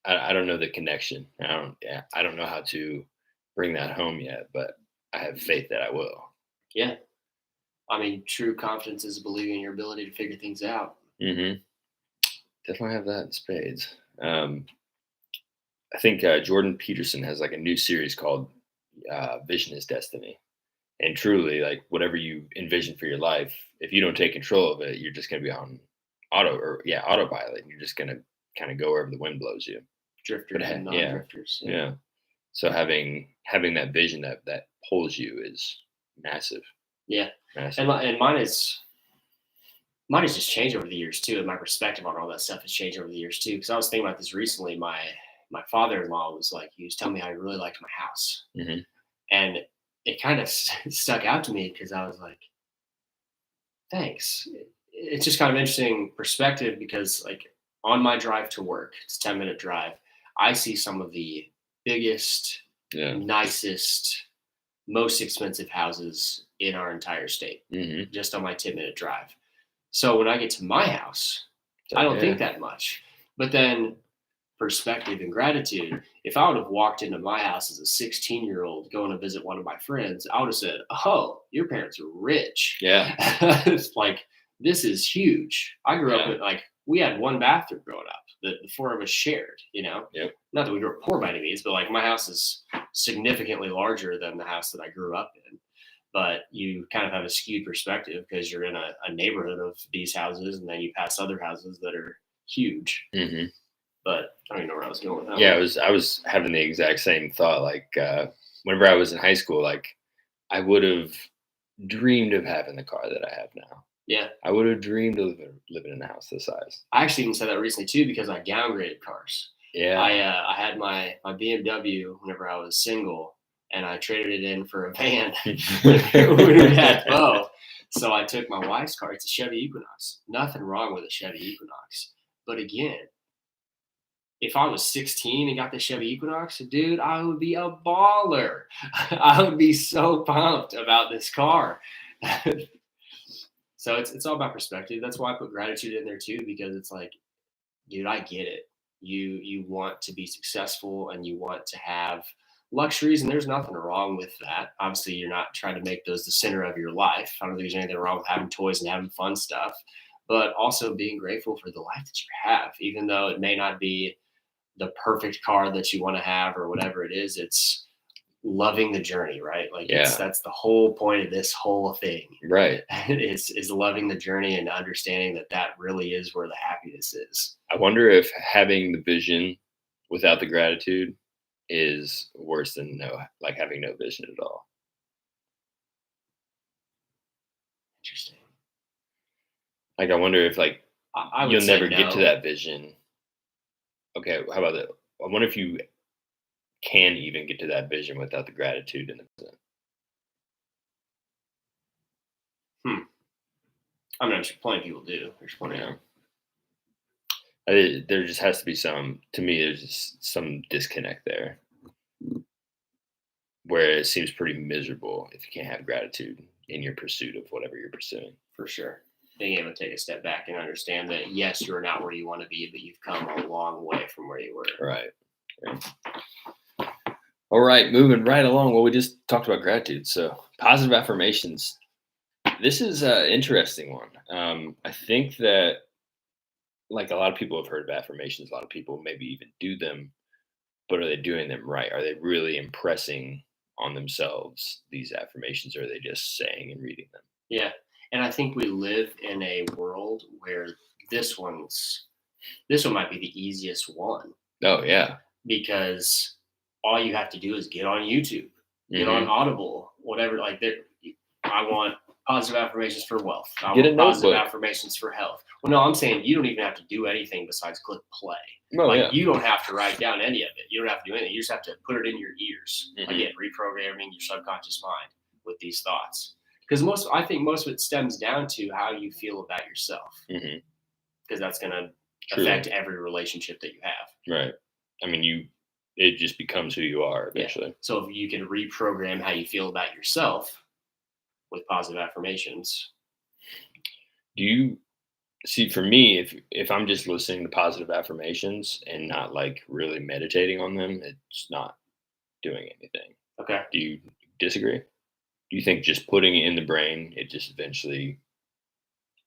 I don't know the connection. I don't know how to bring that home yet, but I have faith that I will. Yeah. I mean, true confidence is believing in your ability to figure things out. Definitely have that in spades. I think Jordan Peterson has like a new series called Vision is Destiny. And truly, like whatever you envision for your life, if you don't take control of it, you're just going to be on autopilot. And you're just going to kind of go wherever the wind blows you. Drifters and non-drifters. Yeah. So having that vision that pulls you is massive. Yeah. Massive. And mine is, mine has just changed over the years too, and my perspective on all that stuff has changed over the years too. Because I was thinking about this recently. My father-in-law was like, he was telling me how he really liked my house, Hmm. and it kind of stuck out to me because I was like, thanks. It's just kind of interesting perspective because, like, on my drive to work, it's a 10-minute drive. I see some of the biggest, Yeah. nicest, most expensive houses in our entire state Hmm. just on my 10-minute drive. So when I get to my house, So, I don't yeah. think that much. But then perspective and gratitude. If I would have walked into my house as a 16-year-old going to visit one of my friends, I would have said, "Oh, your parents are rich." Yeah. It's like, this is huge. I grew up Yeah. with, like, we had one bathroom growing up that the four of us shared, Yep. Not that we grew up poor by any means, but like my house is significantly larger than the house that I grew up in. But you kind of have a skewed perspective because you're in a neighborhood of these houses and then you pass other houses that are huge. Hmm. But I don't even know where I was going with that Yeah. one. I was having the exact same thought. Like, whenever I was in high school, like I would have dreamed of having the car that I have now. Yeah. I would have dreamed of living in a house this size. I actually even said that recently too because I downgraded cars. Yeah. I had my BMW whenever I was single, and I traded it in for a van when we had Bo. So I took my wife's car. It's a Chevy Equinox. Nothing wrong with a Chevy Equinox, but again, if I was 16 and got the Chevy Equinox, dude, I would be a baller. I would be so pumped about this car. So it's all about perspective. That's why I put gratitude in there too, because it's like, dude, I get it. You want to be successful and you want to have luxuries, and there's nothing wrong with that. Obviously, you're not trying to make those the center of your life. I don't think there's anything wrong with having toys and having fun stuff, but also being grateful for the life that you have, even though it may not be the perfect car that you want to have or whatever it is. It's loving the journey, right? Like, Yeah. that's the whole point of this whole thing. Right. is loving the journey and understanding that that really is where the happiness is. I wonder if having the vision without the gratitude is worse than like having no vision at all. Interesting. Like, I wonder if like I would you'll say never get to no. that vision. Okay, how about that? I wonder if you can even get to that vision without the gratitude in the present. Hmm. I mean, I'm sure plenty of people do. There's plenty Yeah. of. There just has to be some. To me, there's just some disconnect there, where it seems pretty miserable if you can't have gratitude in your pursuit of whatever you're pursuing. For sure. Being able to take a step back and understand that, yes, you're not where you want to be, but you've come a long way from where you were. Right. All right, moving right along. Well, we just talked about gratitude. So, positive affirmations. This is an interesting one. I think that, like, a lot of people have heard of affirmations. A lot of people maybe even do them, but are they doing them right? Are they really impressing on themselves these affirmations, or are they just saying and reading them? Yeah. And I think we live in a world where this one's this one might be the easiest one Oh yeah. because all you have to do is get on YouTube, get on Hmm. Audible, whatever. Like, I want positive affirmations for wealth. I Get a want positive notebook. affirmations for health. Well, no, I'm saying you don't even have to do anything besides click play. Oh Like, yeah. you don't have to write down any of it. You don't have to do anything. You just have to put it in your ears. Mhm. Again, reprogramming your subconscious mind with these thoughts. Because I think most of it stems down to how you feel about yourself. Hmm. Because that's going to True. affect every relationship that you have. Right. I mean, it just becomes who you are eventually. Yeah. So if you can reprogram how you feel about yourself with positive affirmations. Do you see, for me, if I'm just listening to positive affirmations and not like really meditating on them, it's not doing anything. Okay. Do you disagree? Do you think just putting it in the brain, it just eventually?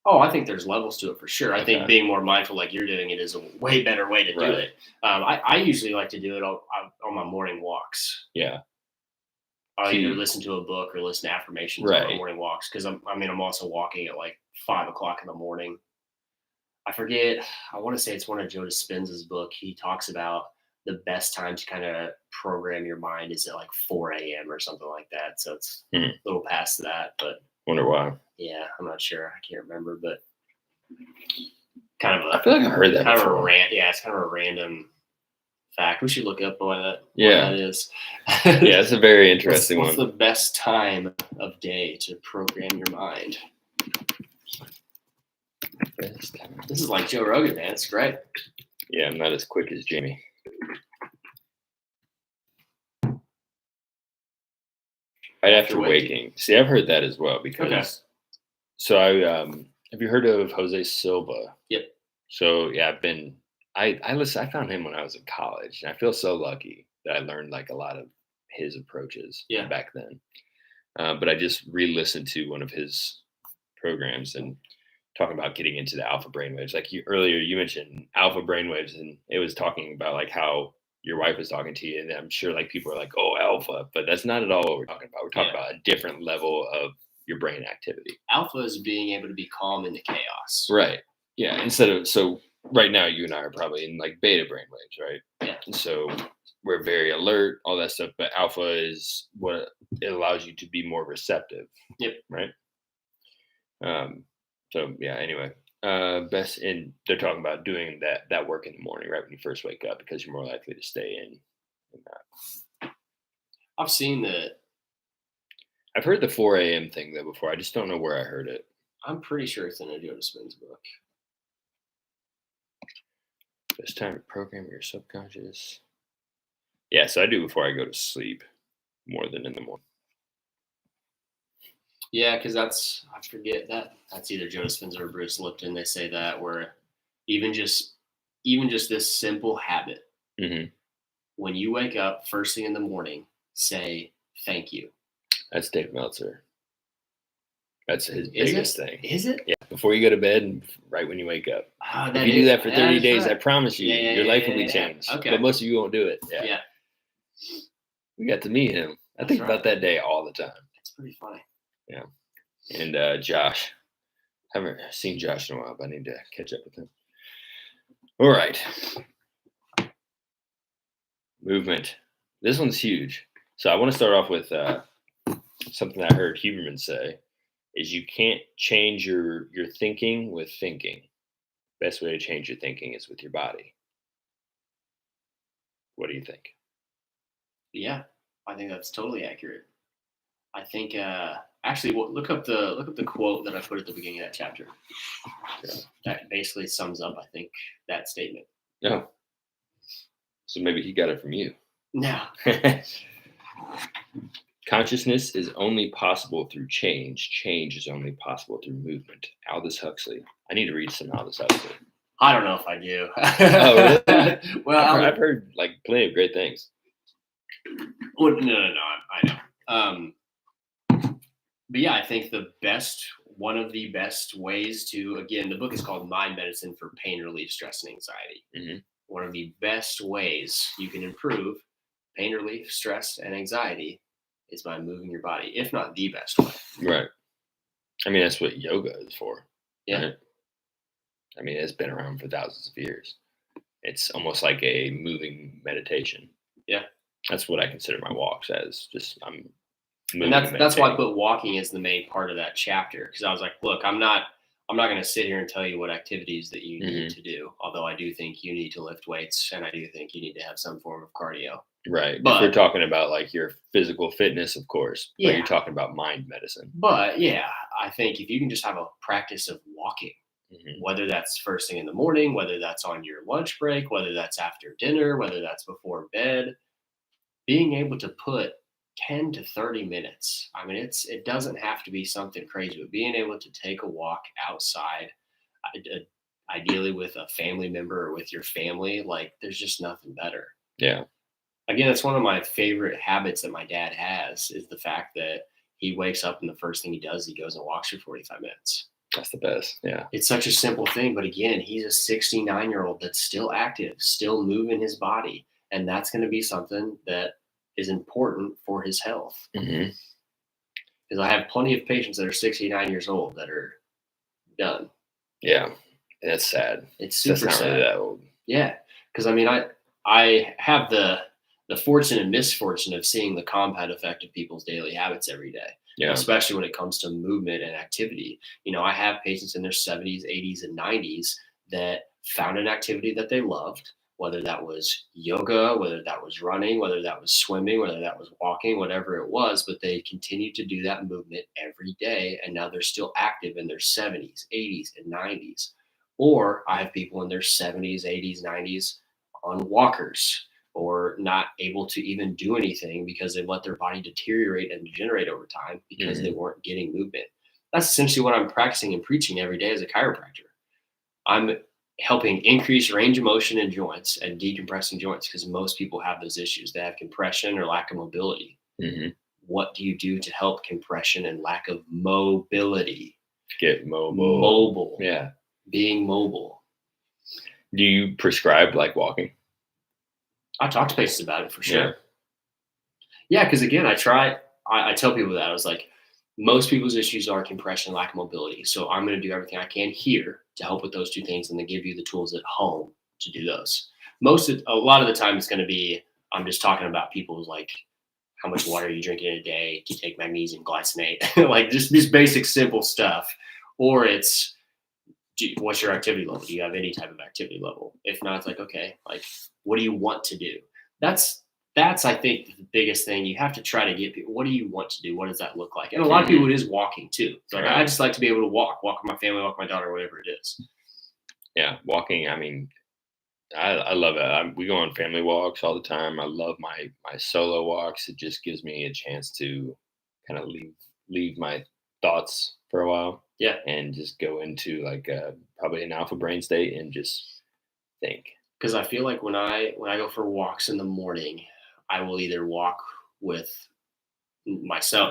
Oh, I think there's levels to it for sure. I think Okay. being more mindful, like you're doing it, is a way better way to do Right. it. I usually like to do it on my morning walks. Yeah. I'll either See, listen to a book or listen to affirmations on my right. morning walks because I'm also walking at like 5 o'clock in the morning. I forget. I want to say it's one of Joe Dispenza's book. He talks about the best time to kind of program your mind is at like 4 a.m. or something like that. So it's Hmm. a little past that, but Wonder why. yeah, I'm not sure. I can't remember, but Kind of I feel like I've heard that kind of a before. yeah, it's kind of a random fact. We should look up what that Yeah. is. Yeah, it's a very interesting What's one. the best time of day to program your mind? This is like Joe Rogan, man. It's great. Yeah, I'm not as quick as Jamie. Right after waking. See, I've heard that as well because. Okay. So I have you heard of Jose Silva? Yep. So yeah, I found him when I was in college, and I feel so lucky that I learned like a lot of his approaches back then. But I just re-listened to one of his programs and talking about getting into the alpha brainwaves. Like earlier, you mentioned alpha brainwaves, and it was talking about like how your wife was talking to you, and I'm sure like people are like, "Oh, alpha," but that's not at all what we're talking about. We're talking about a different level of your brain activity. Alpha is being able to be calm in the chaos. Right. Yeah. So right now you and I are probably in like beta brainwaves, right? Yeah. And so we're very alert, all that stuff. But alpha is what it allows you to be more receptive. Yep. Right. So yeah. Anyway, best and they're talking about doing that work in the morning, right when you first wake up, because you're more likely to stay in that. I've seen that. I've heard the 4 a.m. thing though before. I just don't know where I heard it. I'm pretty sure it's in a Joe Dispenza book. Best time to program your subconscious. Yeah, so I do before I go to sleep more than in the morning. Yeah, because I forget that's either Joe Dispenza or Bruce Lipton. They say that where even just this simple habit, when you wake up first thing in the morning, say thank you. That's Dave Meltzer. That's his biggest thing. Is it? Yeah, before you go to bed and right when you wake up. If you do that for 30 days, right. I promise you, your life will be changed. Okay. But most of you won't do it. Yeah. We got to meet him. I think about that day all the time. It's pretty funny. Yeah. And Josh. Haven't seen Josh in a while, but I need to catch up with him. All right. Movement. This one's huge. So I want to start off with something I heard Huberman say is you can't change your thinking with thinking. Best way to change your thinking is with your body. What do you think? Yeah, I think that's totally accurate. I think actually look up the quote that I put at the beginning of that chapter. Yeah. That basically sums up, I think, that statement. Yeah. So maybe he got it from you. No. Consciousness is only possible through change. Change is only possible through movement. Aldous Huxley. I need to read some Aldous Huxley. I don't know if I do. Oh, really? Well, I've heard like plenty of great things. Well, no, I know. But yeah, I think one of the best ways to, again, the book is called Mind Medicine for Pain Relief, Stress, and Anxiety. Mm-hmm. One of the best ways you can improve pain relief, stress, and anxiety is by moving your body, if not the best way. Right. I mean, that's what yoga is for. Yeah. Right? I mean, it's been around for thousands of years. It's almost like a moving meditation. Yeah. That's what I consider my walks as. Just I'm moving. And that's why I put walking as the main part of that chapter, because I was like, look, I'm not going to sit here and tell you what activities that you need to do. Although I do think you need to lift weights, and I do think you need to have some form of cardio. Right. But if we're talking about like your physical fitness, of course. Yeah. But you're talking about mind medicine. But yeah, I think if you can just have a practice of walking, whether that's first thing in the morning, whether that's on your lunch break, whether that's after dinner, whether that's before bed, being able to put 10 to 30 minutes. I mean, it doesn't have to be something crazy, but being able to take a walk outside, ideally with a family member or with your family, like there's just nothing better. Yeah. Again, it's one of my favorite habits that my dad has is the fact that he wakes up and the first thing he does, he goes and walks for 45 minutes. That's the best. Yeah. It's such a simple thing. But again, he's a 69-year-old that's still active, still moving his body. And that's going to be something that is important for his health. Because I have plenty of patients that are 69 years old that are done. Yeah. That's sad. It's super sad. Really that old. Yeah. Because I mean, I have the fortune and misfortune of seeing the compound effect of people's daily habits every day. Yeah. especially when it comes to movement and activity. I have patients in their 70s, 80s, and 90s that found an activity that they loved, whether that was yoga, whether that was running, whether that was swimming, whether that was walking, whatever it was, but they continued to do that movement every day. And now they're still active in their 70s, 80s, and 90s. Or I have people in their 70s, 80s, 90s on walkers or not able to even do anything because they let their body deteriorate and degenerate over time because they weren't getting movement. That's essentially what I'm practicing and preaching every day as a chiropractor. I'm helping increase range of motion in joints and decompressing joints because most people have those issues. They have compression or lack of mobility. What do you do to help compression and lack of mobility? Get mobile. Mobile. Yeah. Being mobile. Do you prescribe like walking? I talk to patients about it for sure. Yeah, because again, I tell people that. I was like, most people's issues are compression, lack of mobility. So I'm going to do everything I can here to help with those two things and then give you the tools at home to do those. A lot of the time it's going to be, I'm just talking about people's like, how much water are you drinking in a day? Do you take magnesium glycinate? Like just basic, simple stuff. Or it's, what's your activity level? Do you have any type of activity level? If not, it's like, okay, like, what do you want to do? That's I think the biggest thing. You have to try to get people, what do you want to do? What does that look like? And a lot of people, it is walking too. It's like, I just like to be able to walk with my family, walk with my daughter, whatever it is. Yeah. Walking. I mean, I love it. We go on family walks all the time. I love my solo walks. It just gives me a chance to kind of leave my thoughts for a while. Yeah. And just go into like probably an alpha brain state and just think. Because I feel like when I go for walks in the morning, I will either walk with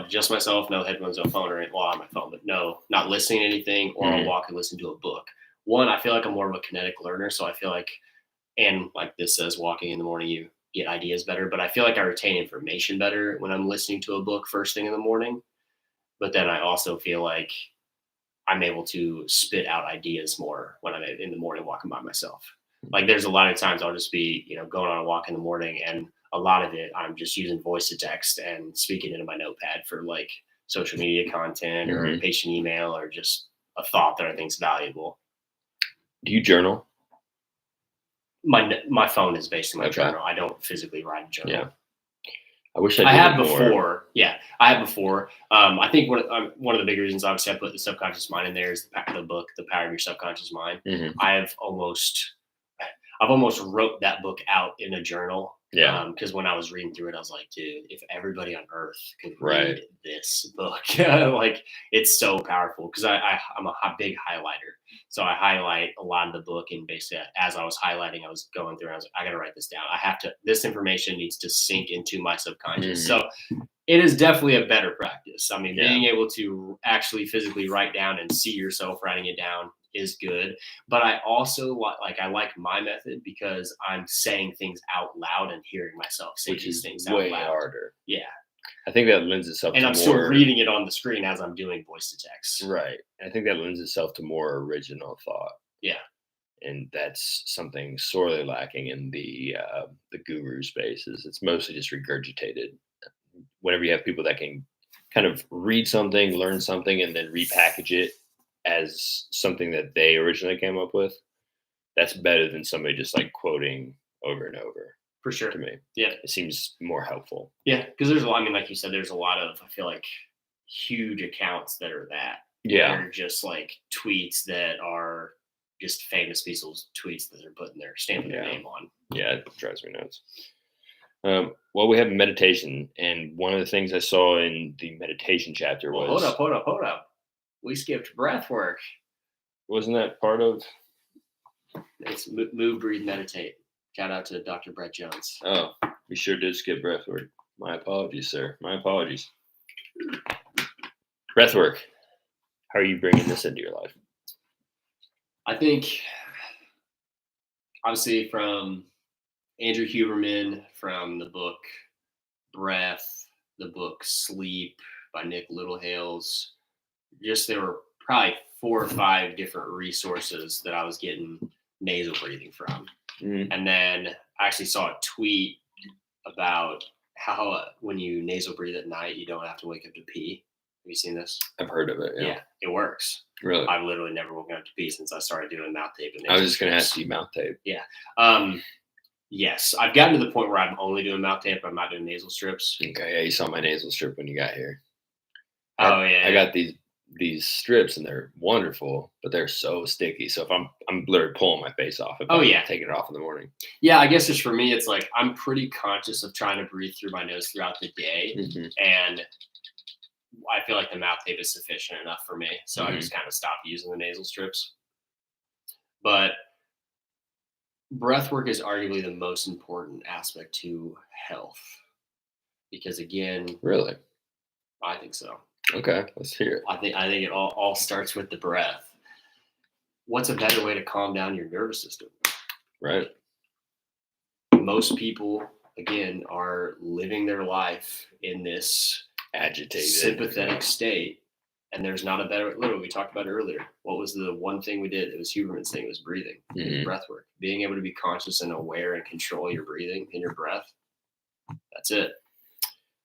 just myself, no headphones, no phone, or on my phone, but no, not listening to anything, or I'll walk and listen to a book. One, I feel like I'm more of a kinetic learner, so I feel like, and like this says, walking in the morning, you get ideas better, but I feel like I retain information better when I'm listening to a book first thing in the morning. But then I also feel like I'm able to spit out ideas more when I'm in the morning walking by myself. Like there's a lot of times I'll just be, going on a walk in the morning, and a lot of it I'm just using voice to text and speaking into my notepad for like social media content or a patient email or just a thought that I think is valuable. Do you journal? My phone is basically my journal. I don't physically write a journal. Yeah. I wish I have more. before. Yeah, I have before. I think one of the big reasons, obviously, I put the subconscious mind in there is the book, The Power of Your Subconscious Mind. I've almost wrote that book out in a journal. Yeah. Because when I was reading through it, I was like, dude, if everybody on earth could read this book, like it's so powerful. Because I'm a big highlighter. So I highlight a lot of the book, and basically as I was highlighting, I was going through, I was like, I got to write this down. This information needs to sink into my subconscious. So it is definitely a better practice. I mean, being able to actually physically write down and see yourself writing it down is good. But I also I like my method because I'm saying things out loud and hearing myself say these things out loud. Way harder. Yeah. I think that lends itself to more. And I'm still reading it on the screen as I'm doing voice to text. Right. I think that lends itself to more original thought. Yeah. And that's something sorely lacking in the guru spaces. It's mostly just regurgitated. Whenever you have people that can kind of read something, learn something, and then repackage it as something that they originally came up with, that's better than somebody just like quoting over and over. For sure. To me. Yeah. It seems more helpful. Yeah. Because there's a lot, I mean, like you said, there's a lot of, I feel like, huge accounts that are that. Yeah. They're just like tweets that are just famous people's tweets that they're putting their stamping their name on. Yeah, it drives me nuts. Well, we have meditation, and one of the things I saw in the meditation chapter was hold up. We skipped breath work. Wasn't that part of? It's move, breathe, meditate. Shout out to Dr. Brett Jones. Oh, we sure did skip breath work. My apologies, sir. My apologies. Breath work. How are you bringing this into your life? I think, obviously, from Andrew Huberman, from the book Breath, the book Sleep by Nick Littlehales, there were probably 4 or 5 different resources that I was getting nasal breathing from. And then I actually saw a tweet about how when you nasal breathe at night, you don't have to wake up to pee. you seen this? I've heard of it. Yeah. Yeah, it works. Really? I've literally never woken up to pee since I started doing mouth tape. And I was nasal just going to strips. ask you mouth tape. Yeah. Yes, I've gotten to the point where I'm only doing mouth tape. I'm not doing nasal strips. Okay. Yeah. You saw my nasal strip when you got here. Oh yeah. I got these strips and they're wonderful, but they're so sticky. So if I'm literally pulling my face off if Oh, I'm yeah. taking it off in the morning. Yeah, I guess just for me, it's like I'm pretty conscious of trying to breathe through my nose throughout the day, Mhm. and I feel like the mouth tape is sufficient enough for me. So I Mhm. just kind of stopped using the nasal strips. But breath work is arguably the most important aspect to health because, again, Really? I think so. Okay. Let's hear it. I think it all starts with the breath. What's a better way to calm down your nervous system? Right. Most people, again, are living their life in this Agitated. sympathetic state, and there's not a better. Literally, we talked about it earlier. What was the one thing we did? It was Huberman's thing. It was breathing, it was Mhm. breath work, being able to be conscious and aware and control your breathing and your breath. That's it.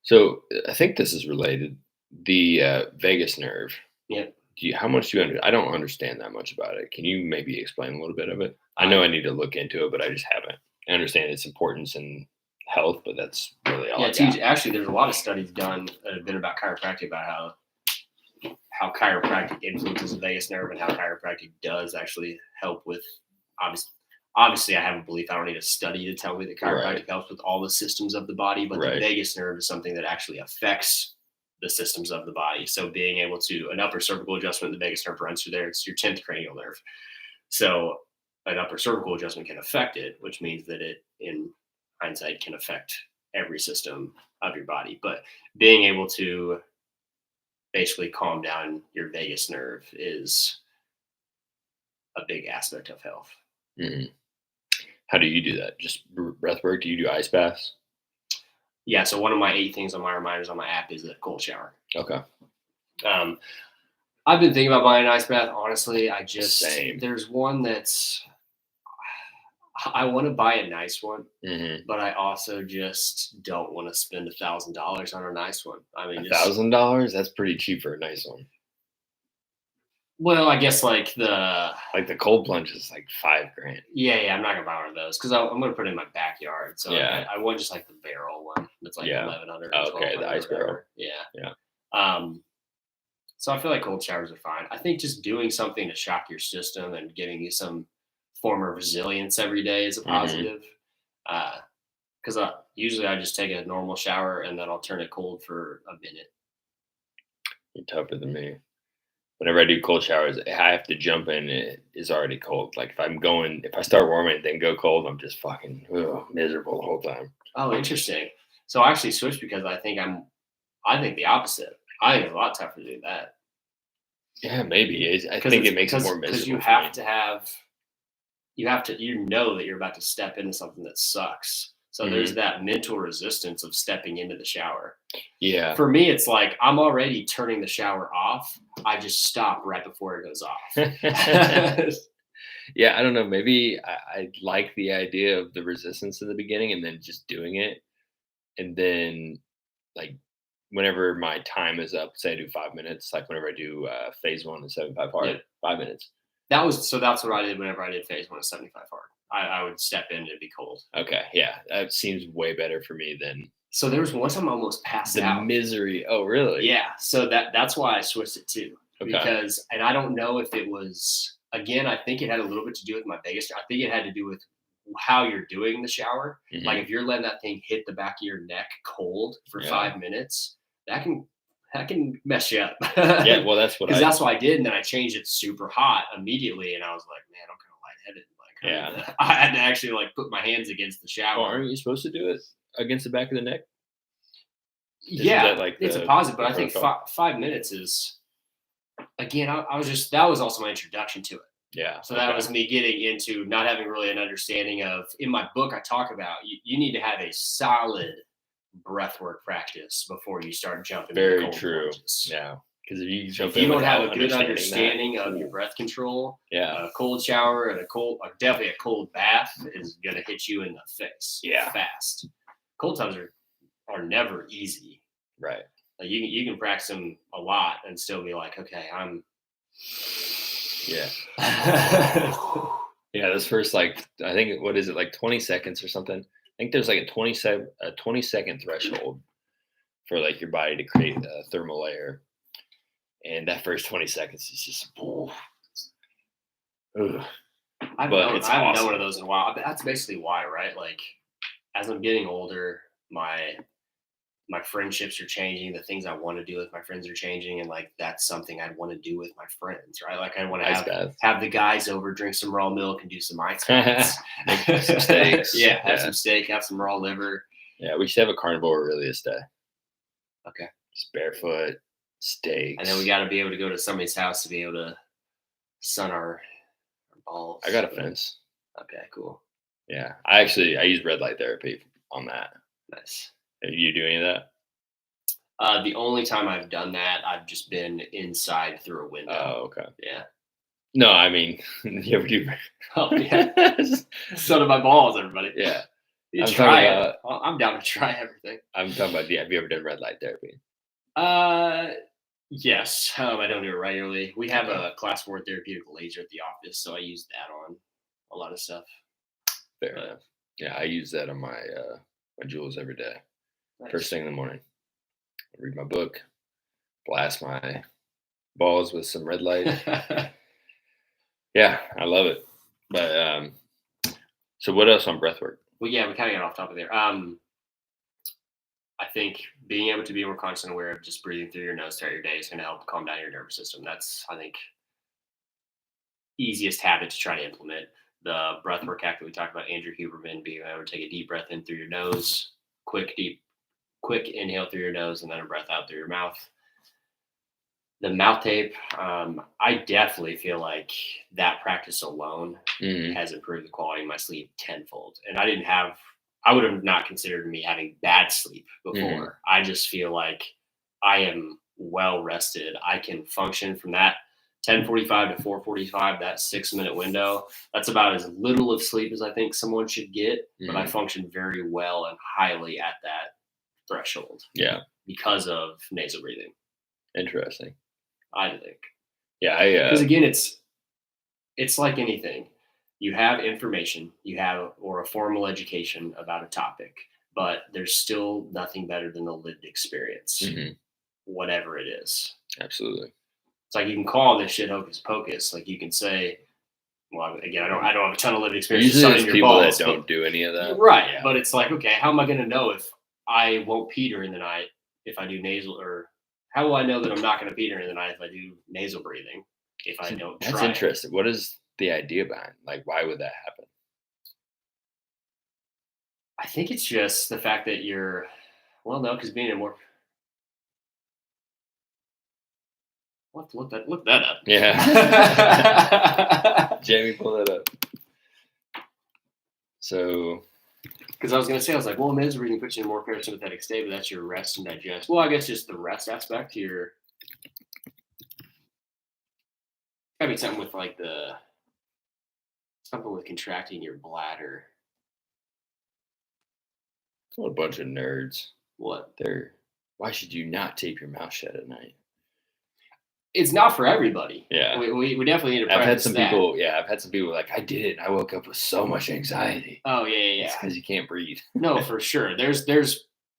So I think this is related. The vagus nerve. Yep. How much do you I don't understand that much about it. Can you maybe explain a little bit of it? I know I need to look into it, but I just haven't. I understand its importance in health, but that's really all Yeah, I it's got. huge. Actually, there's a lot of studies done that have been about chiropractic, about how chiropractic influences the vagus nerve and how chiropractic does actually help with. Obviously, I have a belief. I don't need a study to tell me that chiropractic Right. helps with all the systems of the body, but the Right. vagus nerve is something that actually affects the systems of the body. So being able to, an upper cervical adjustment, the vagus nerve runs through there. It's your 10th cranial nerve. So an upper cervical adjustment can affect it, which means that it, in hindsight, can affect every system of your body. But being able to basically calm down your vagus nerve is a big aspect of health. Mhm. How do you do that? Just breath work? Do you do ice baths? Yeah, so one of my 8 things on my reminders on my app is a cold shower. Okay. I've been thinking about buying an ice bath. Honestly, Same. there's one that's, I want to buy a nice one, Mm-hmm. but I also just don't want to spend $1,000 on a nice one. I mean, $1,000? That's pretty cheap for a nice one. Well, I guess like the cold plunge is like $5,000. Yeah, I'm not gonna buy one of those because I'm gonna put it in my backyard. So Yeah. I want just like the barrel one that's like Yeah. 1,100. Oh, okay, the ice barrel. Yeah. Yeah. So I feel like cold showers are fine. I think just doing something to shock your system and giving you some form of resilience every day is a positive. Because usually I just take a normal shower and then I'll turn it cold for a minute. You're tougher than me. Whenever I do cold showers, I have to jump in. It is already cold. Like if I start warming and then go cold, I'm just fucking miserable the whole time. Oh, interesting. So I actually switched because I think the opposite. I think it's a lot tougher to do that. Yeah, maybe. I think it makes it more miserable. Because you have to, you know that you're about to step into something that sucks. So there's that mental resistance of stepping into the shower. Yeah. For me, it's like I'm already turning the shower off. I just stop right before it goes off. Yeah, I don't know. Maybe I like the idea of the resistance in the beginning and then just doing it. And then, like, whenever my time is up, say I do 5 minutes, like whenever I do phase 1 and 75 hard, Yeah. 5 minutes. That's what I did whenever I did phase 1 of 75 hard. I would step in and it'd be cold. Okay, yeah, that seems way better for me than So there was one time I almost passed the out. misery. Oh, really? Yeah. So that's why I switched it too. Okay. Because, and I don't know if it was, again, I think it had a little bit to do with my vagus. I think it had to do with how you're doing the shower. Mhm. Like if you're letting that thing hit the back of your neck cold for 5 minutes, that can mess you up. Yeah, well, that's what because that's what I did, and then I changed it super hot immediately, and I was like, man, I'm kind of lightheaded. Like, I had to actually like put my hands against the shower. Well, aren't you supposed to do it against the back of the neck? Yeah, like it's a positive, but I think 5 minutes is, again, I was that was also my introduction to it. Yeah. So that was me getting into not having really an understanding of, in my book, I talk about you need to have a solid breathwork practice before you start jumping. Very into cold true. plunges. Yeah. Because if you don't have a good understanding of your breath control, yeah, a cold shower and definitely a cold bath is going to hit you in the face. Yeah. Fast. Cold tubs are never easy. Right. Like you can practice them a lot and still be like, okay, I'm. Yeah. Yeah, those first like I think what is it like 20 seconds or something? I think there's like a 20-second threshold for like your body to create a thermal layer, and that first 20 seconds is just ugh. But it's I haven't done one awesome. of those in a while. But that's basically why, right? Like as I'm getting older, my friendships are changing. The things I want to do with my friends are changing, and like that's something I'd want to do with my friends, right? Like I want to Ice bath. have the guys over, drink some raw milk, and do some ice baths. Make some steaks. Yeah, have Yeah. some steak, have some raw liver. Yeah, we should have a carnivore release day. Okay, Just barefoot, steaks. and then we got to be able to go to somebody's house to be able to sun our balls. I got a fence. Okay, cool. Yeah, I use red light therapy on that. Nice. Are you doing any of that? The only time I've done that, I've just been inside through a window. Oh, okay. Yeah. No, I mean, you ever do? Oh yeah. Sun of my balls, everybody. Yeah. You I'm try talking it. I'm down to try everything. I'm talking about. Yeah, have you ever done red light therapy? Yes. I don't do it regularly. We have a class 4 therapeutic laser at the office, so I use that on a lot of stuff. Fair enough. Yeah, I use that on my my jewels every day. Nice. First thing in the morning. I read my book, blast my balls with some red light. Yeah, I love it. But so what else on breathwork? Well, yeah, we kind of got off topic there. I think being able to be more conscious and aware of just breathing through your nose throughout your day is going to help calm down your nervous system. That's, I think, easiest habit to try to implement. The breath work hack that we talked about, Andrew Huberman, being able to take a deep breath in through your nose, quick inhale through your nose, and then a breath out through your mouth. The mouth tape, I definitely feel like that practice alone has improved the quality of my sleep tenfold. And I would have not considered me having bad sleep before. I just feel like I am well rested. I can function from that 10:45 to 4:45, that 6-minute window. That's about as little of sleep as I think someone should get, but I function very well and highly at that threshold. Yeah. Because of nasal breathing. Interesting. I think. Yeah, because again, it's like anything. You have information, or a formal education about a topic, but there's still nothing better than the lived experience, whatever it is. Absolutely. It's like you can call this shit hocus pocus. Like you can say, well, again, I don't have a ton of lived experience. Usually, there's people that don't do any of that, right? Yeah. But it's like, okay, how am I going to know if I won't pee during the night if I do nasal, or how will I know that I'm not going to pee during the night if I do nasal breathing? If I don't try. That's interesting. What is the idea behind? Like, why would that happen? I think it's just the fact that because being in more. We'll have to look that up. Yeah. Jamie, pull that up. So. Because I was going to say, I was like, well, nasal breathing puts you in a more parasympathetic state, but that's your rest and digest. Well, I guess just the rest aspect. Gotta be something with like something with contracting your bladder. What a bunch of nerds. What? Why should you not tape your mouth shut at night? It's not for everybody. Yeah. We definitely need to practice I've had some people like, I did it. I woke up with so much anxiety. Oh, yeah. It's because you can't breathe. No, for sure. There's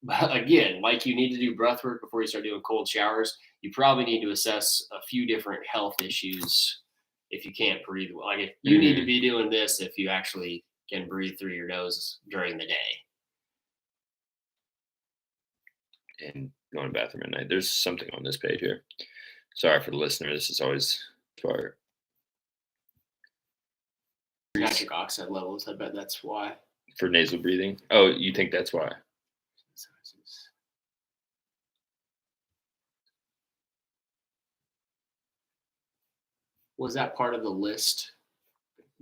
again, like you need to do breath work before you start doing cold showers. You probably need to assess a few different health issues if you can't breathe. Like if you need to be doing this if you actually can breathe through your nose during the day. And going to the bathroom at night. There's something on this page here. Sorry for the listener. This is always for nitric oxide levels. I bet that's why. For nasal breathing. Oh, you think that's why? Was that part of the list?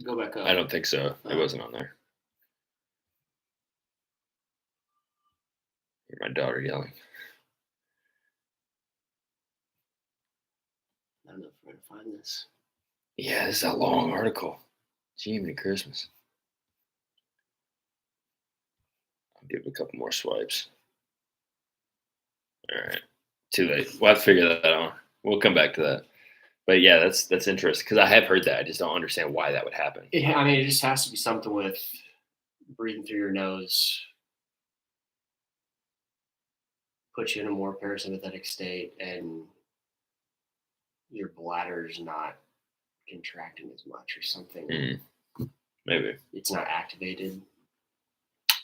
Go back up. I don't think so. It wasn't on there. Hear my daughter yelling. I don't know if we're going to find this. Yeah, this is a long article. Jiminy Christmas. I'll give it a couple more swipes. All right. Too late. We'll have to figure that out. We'll come back to that. But yeah, that's interesting because I have heard that. I just don't understand why that would happen. I mean, it just has to be something with breathing through your nose, put you in a more parasympathetic state, and your bladder's not contracting as much or something. Maybe. It's not activated.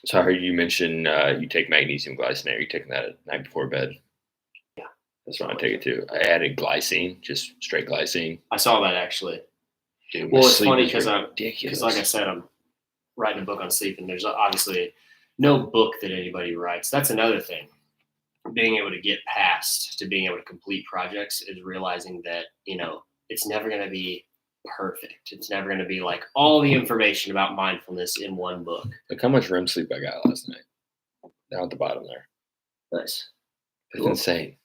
So I heard you mention you take magnesium glycinate. Are you taking that at night before bed? Yeah. That's what I take it too. I added glycine, just straight glycine. I saw that actually. Dude, well, it's funny because like I said, I'm writing a book on sleep, and there's obviously no book that anybody writes. That's another thing. Being able to get past to being able to complete projects is realizing that, it's never going to be perfect. It's never going to be like all the information about mindfulness in one book. Look how much REM sleep I got last night. Down at the bottom there. Nice. It's insane.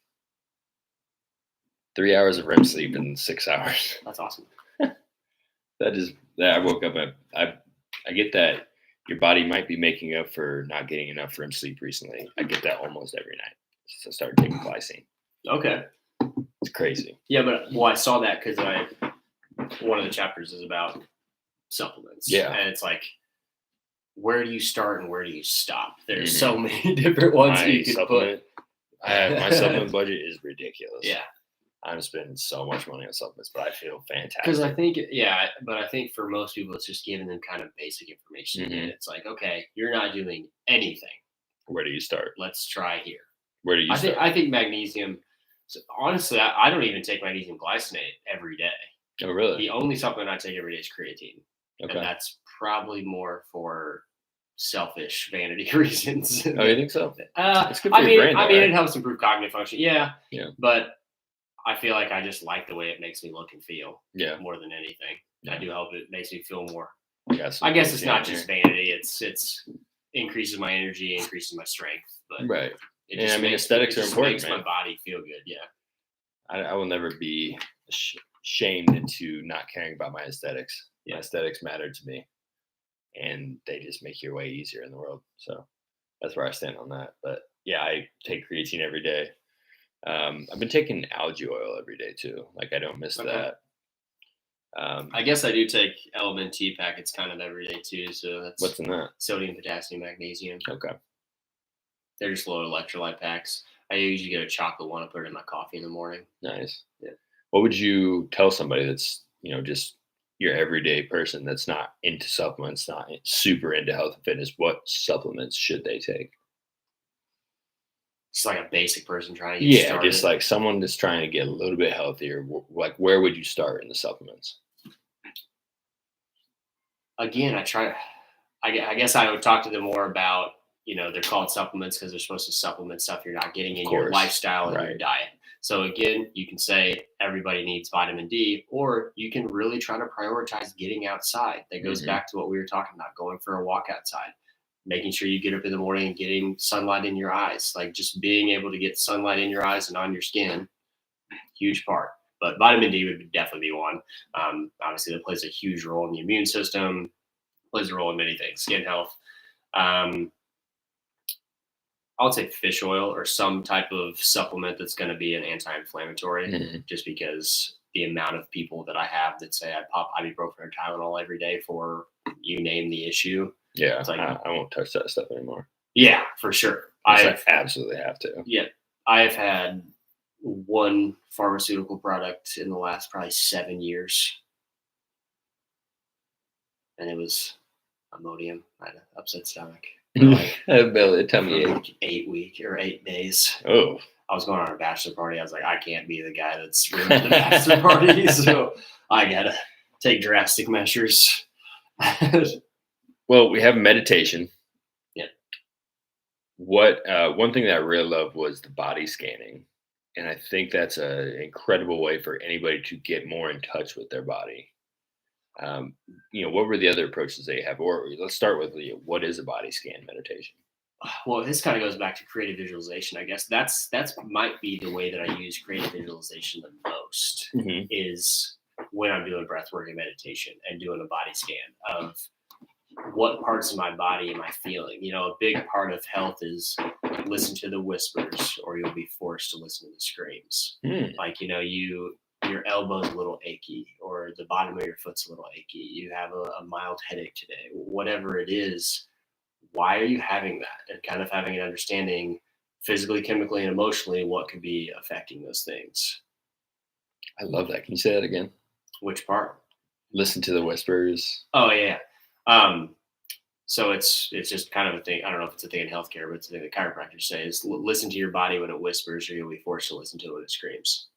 3 hours of REM sleep in 6 hours. That's awesome. I woke up. I get that your body might be making up for not getting enough REM sleep recently. I get that almost every night. So I started taking glycine. Okay. It's crazy. Yeah, but I saw that because one of the chapters is about supplements. Yeah. And it's like, where do you start and where do you stop? There's so many different ones you could put. My supplement budget is ridiculous. Yeah. I'm spending so much money on supplements, but I feel fantastic. Because I think for most people, it's just giving them kind of basic information. And it's like, okay, you're not doing anything. Where do you start? Let's try here. Where do you start? I think magnesium, so honestly, I don't even take magnesium glycinate every day. Oh, really? The only supplement I take every day is creatine. Okay. And that's probably more for selfish vanity reasons. Oh, you think so? It's good for your brain, though, right? it helps improve cognitive function. Yeah. Yeah. But I feel like I just like the way it makes me look and feel. Yeah. More than anything. Yeah. I do hope it makes me feel more. I guess it's not just vanity. It's increases my energy, increases my strength. But right. It just aesthetics are important. Makes my body feel good. Yeah. I will never be shamed into not caring about my aesthetics. Yeah. My aesthetics matter to me, and they just make your way easier in the world. So that's where I stand on that. But yeah, I take creatine every day. I've been taking algae oil every day too. Like I don't miss that. I guess I do take Element T packets kind of every day too. So that's what's in that? Sodium, potassium, magnesium. Okay. They're just low electrolyte packs. I usually get a chocolate one and put it in my coffee in the morning. Nice. Yeah. What would you tell somebody that's, just your everyday person that's not into supplements, not super into health and fitness? What supplements should they take? Just like a basic person trying to get started. Just like someone that's trying to get a little bit healthier. Like, where would you start in the supplements? Again, I guess I would talk to them more about, they're called supplements because they're supposed to supplement stuff you're not getting in your lifestyle and your diet. So again, you can say everybody needs vitamin D, or you can really try to prioritize getting outside. That goes back to what we were talking about, going for a walk outside, making sure you get up in the morning and getting sunlight in your eyes. Like just being able to get sunlight in your eyes and on your skin, huge part. But vitamin D would definitely be one. Obviously, that plays a huge role in the immune system, plays a role in many things, skin health. I would say fish oil or some type of supplement that's going to be an anti-inflammatory, just because the amount of people that I have that say I pop ibuprofen or Tylenol every day for you name the issue. Yeah, it's like, I won't touch that stuff anymore. Yeah, for sure. I absolutely have to. Yeah, I have had one pharmaceutical product in the last probably 7 years, and it was Imodium. I had an upset stomach. Belly tummy ache. 8 days. Oh, I was going on a bachelor party. I was like, I can't be the guy that's ruining the bachelor party, so I gotta take drastic measures. Well, we have meditation. Yeah. What one thing that I really love was the body scanning, and I think that's an incredible way for anybody to get more in touch with their body. What were the other approaches they have? Or let's start with what is a body scan meditation? Well, this kind of goes back to creative visualization. I guess that's might be the way that I use creative visualization the most, is when I'm doing breath work and meditation and doing a body scan of what parts of my body am I feeling. A big part of health is listen to the whispers or you'll be forced to listen to the screams. Like, your elbow's a little achy or the bottom of your foot's a little achy. You have a mild headache today, whatever it is. Why are you having that? And kind of having an understanding physically, chemically, and emotionally what could be affecting those things. I love that. Can you say that again? Which part? Listen to the whispers. Oh yeah. So it's just kind of a thing. I don't know if it's a thing in healthcare, but it's a thing that chiropractors say is listen to your body when it whispers, or you'll be forced to listen to it when it screams.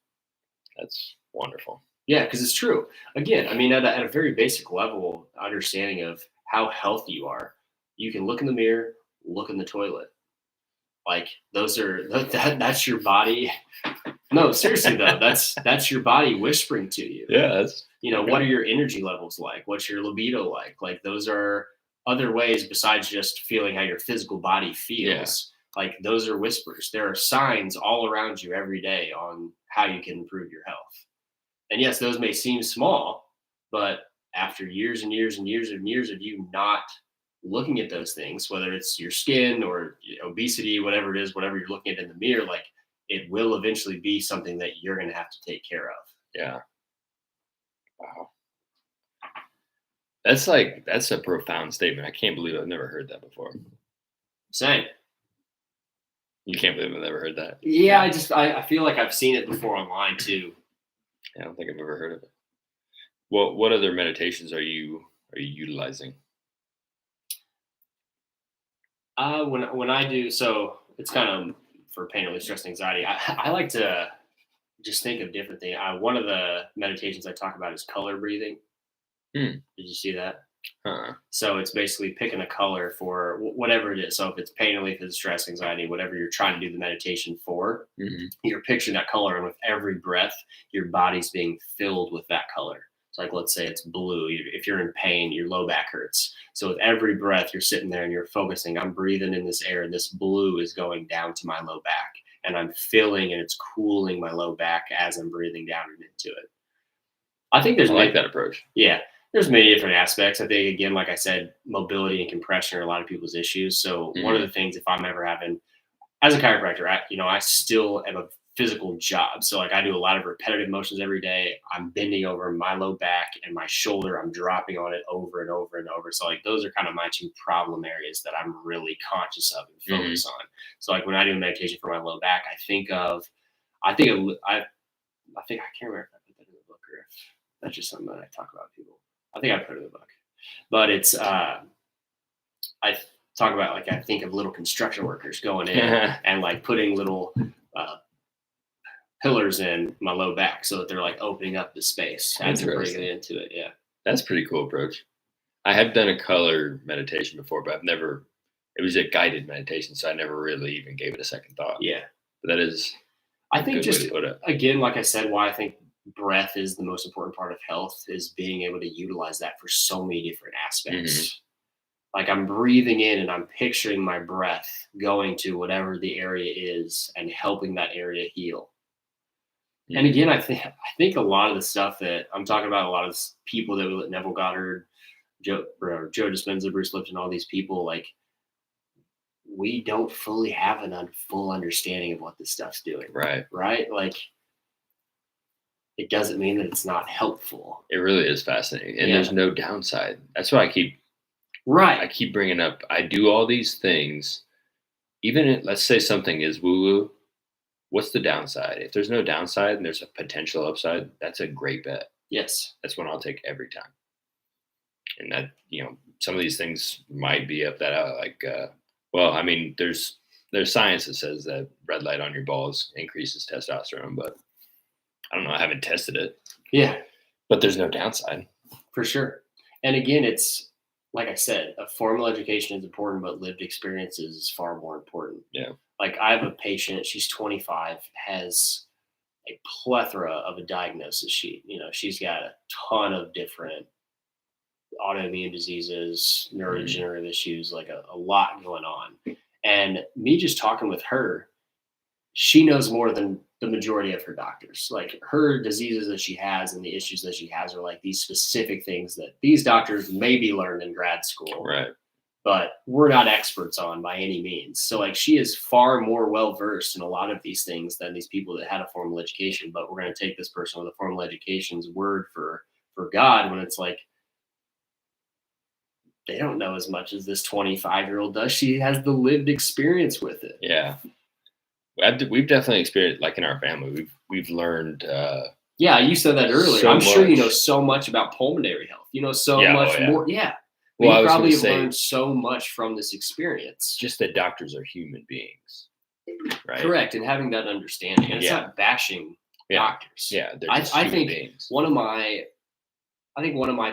That's wonderful. Yeah, because it's true. Again, I mean, at a very basic level, understanding of how healthy you are, you can look in the mirror, look in the toilet. Like that's your body. No, seriously though, that's your body whispering to you. Yeah, that's what are your energy levels like? What's your libido like? Like those are other ways besides just feeling how your physical body feels. Like those are whispers. There are signs all around you every day on how you can improve your health. And yes, those may seem small, but after years and years and years and years of you not looking at those things, whether it's your skin or obesity, whatever it is, whatever you're looking at in the mirror, like it will eventually be something that you're going to have to take care of. Yeah. Wow. That's a profound statement. I can't believe I've never heard that before. Same. You can't believe I've never heard that. Yeah, I feel like I've seen it before online too. Yeah, I don't think I've ever heard of it. Well, what other meditations are you utilizing? When I do, so it's kind of for pain relief, stress, and anxiety. I like to just think of different things. One of the meditations I talk about is color breathing. Did you see that? So it's basically picking a color for whatever it is. So if it's pain relief, it's stress, anxiety, whatever you're trying to do the meditation for, you're picturing that color, and with every breath, your body's being filled with that color. So like, let's say it's blue. If you're in pain, your low back hurts. So with every breath, you're sitting there and you're focusing, I'm breathing in this air, and this blue is going down to my low back, and I'm filling and it's cooling my low back as I'm breathing down and into it. I think I like that approach. Yeah. There's many different aspects. I think, again, like I said, mobility and compression are a lot of people's issues. So one of the things, if I'm ever having, as a chiropractor, I still have a physical job. So like I do a lot of repetitive motions every day. I'm bending over my low back and my shoulder. I'm dropping on it over and over and over. So like those are kind of my two problem areas that I'm really conscious of and focus on. So like when I do meditation for my low back, I can't remember if I put that in the book or if that's just something that I talk about with people. I think I put it in the book, but it's, I talk about, like, I think of little construction workers going in and like putting little pillars in my low back so that they're like opening up the space as they're bringing it into it. Yeah. That's a pretty cool approach. I have done a color meditation before, but it was a guided meditation. So I never really even gave it a second thought. Yeah. But that is, I think, good way to put it. Again, like I said, why I think breath is the most important part of health is being able to utilize that for so many different aspects. Like I'm breathing in and I'm picturing my breath going to whatever the area is and helping that area heal. And again, I think a lot of the stuff that I'm talking about, a lot of people that Neville Goddard, Joe Dispenza, Bruce Lipton, all these people, like we don't fully have a full understanding of what this stuff's doing. Right. Like it doesn't mean that it's not helpful. It really is fascinating. And there's no downside. That's why I keep bringing up, I do all these things, even let's say something is woo-woo. What's the downside? If there's no downside and there's a potential upside, that's a great bet. Yes. That's one I'll take every time. And that, some of these things might be up that, there's science that says that red light on your balls increases testosterone, but I don't know. I haven't tested it. Yeah. But there's no downside. For sure. And again, it's, like I said, a formal education is important, but lived experiences is far more important. Yeah. Like I have a patient, she's 25, has a plethora of a diagnosis sheet. She's got a ton of different autoimmune diseases, neurodegenerative issues, like a lot going on. And me just talking with her, she knows more than the majority of her doctors. Like her diseases that she has and the issues that she has are like these specific things that these doctors maybe learned in grad school. Right. but we're not experts on by any means. So like she is far more well versed in a lot of these things than these people that had a formal education. But we're going to take this person with a formal education's word for God when it's like they don't know as much as this 25-year-old does. She has the lived experience with it. Yeah. We've definitely experienced, like in our family, we've learned. Yeah, you said that earlier. So I'm sure you know much. so much about pulmonary health. You know so Yeah, much oh, yeah. more. Yeah. Well, I We was probably gonna have say, learned so much from this experience. just that doctors are human beings, right? Correct. And having that understanding. And it's Yeah. not bashing Yeah. doctors. Yeah, they're just I human think beings. one of my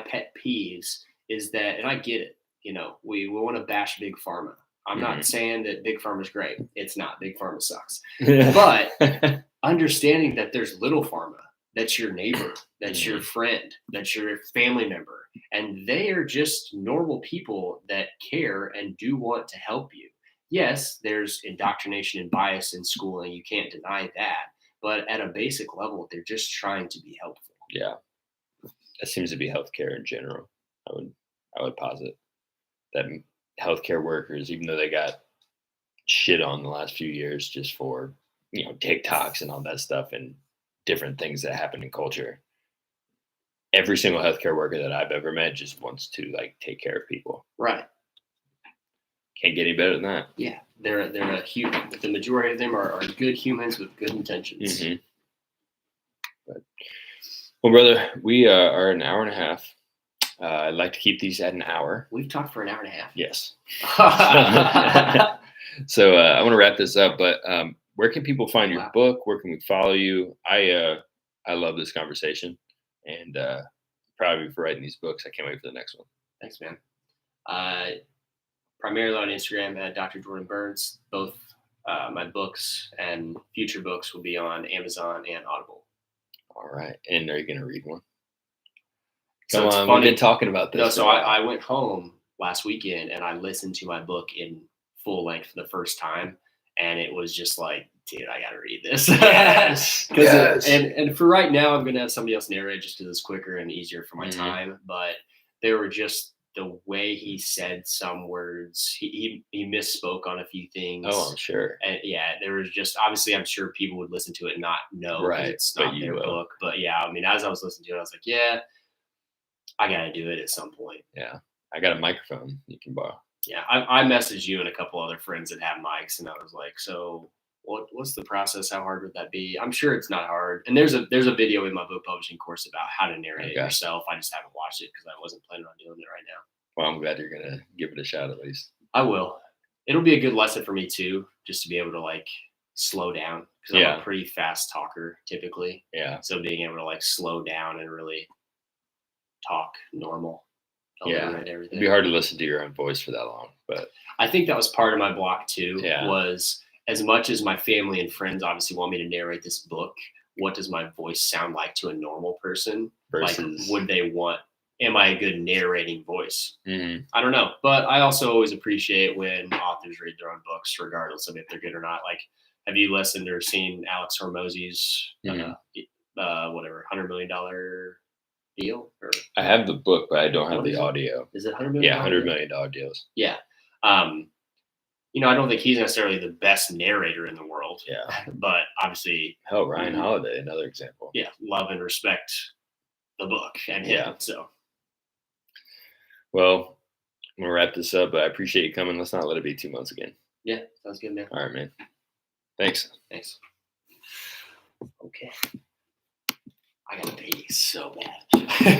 pet peeves is that, and I get it, you know, we want to bash big pharma. I'm Mhm. not saying that big pharma is great. It's not. Big pharma sucks. But understanding that there's little pharma, that's your neighbor, that's your friend, that's your family member, and they are just normal people that care and do want to help you. Yes, there's indoctrination and bias in school, and you can't deny that. But at a basic level, they're just trying to be helpful. Yeah, that seems to be healthcare in general. I would posit that healthcare workers, even though they got shit on the last few years just for TikToks and all that stuff and different things that happen in culture, every single healthcare worker that I've ever met just wants to like take care of people. Right. Can't get any better than that. Yeah, they're a human. The majority of them are good humans with good intentions. Mm-hmm. But, well, brother, we are an hour and a half. I'd like to keep these at an hour. We've talked for an hour and a half. Yes. So I want to wrap this up, but where can people find your book? Where can we follow you? I love this conversation, and proud of you for writing these books. I can't wait for the next one. Thanks, man. Primarily on Instagram at Dr. Jordan Burns. Both my books and future books will be on Amazon and Audible. All right. And are you going to read one? So Come on, we've been talking about this. No, so I went home last weekend and I listened to my book in full length for the first time. And it was just like, dude, I got to read this. Yes. And for right now, I'm going to have somebody else narrate just because it's quicker and easier for my time. But there were just the way he said some words. He misspoke on a few things. Oh, I'm sure. And yeah, there was just, obviously, I'm sure people would listen to it and not know right. It's not their book. But yeah, I mean, as I was listening to it, I was like, yeah, I got to do it at some point. Yeah. I got a microphone you can borrow. Yeah. I messaged you and a couple other friends that have mics, and I was like, so what's the process? How hard would that be? I'm sure it's not hard. And there's a video in my book publishing course about how to narrate it yourself. I just haven't watched it because I wasn't planning on doing it right now. Well, I'm glad you're going to give it a shot at least. I will. It'll be a good lesson for me too, just to be able to like slow down because I'm a pretty fast talker typically. Yeah. So being able to like slow down and really talk normal. Everything. It'd be hard to listen to your own voice for that long, but I think that was part of my block too. Yeah. Was as much as my family and friends obviously want me to narrate this book, what does my voice sound like to a normal person? Versus, like, would they want? Am I a good narrating voice? Mm-hmm. I don't know, but I also always appreciate when authors read their own books, regardless of if they're good or not. Like, have you listened or seen Alex Hormozy's whatever $100 million deal? Or I have the book, but I don't have the audio. Is it $100 million? Yeah, $100 million deals. Yeah. You know, I don't think he's necessarily the best narrator in the world. Yeah. But obviously, hell, Ryan Holiday, another example. Yeah, love and respect the book and him. Yeah. So. Well, I'm gonna wrap this up, but I appreciate you coming. Let's not let it be 2 months again. Yeah, sounds good, man. All right, man. Thanks. Okay. I gotta pee so bad.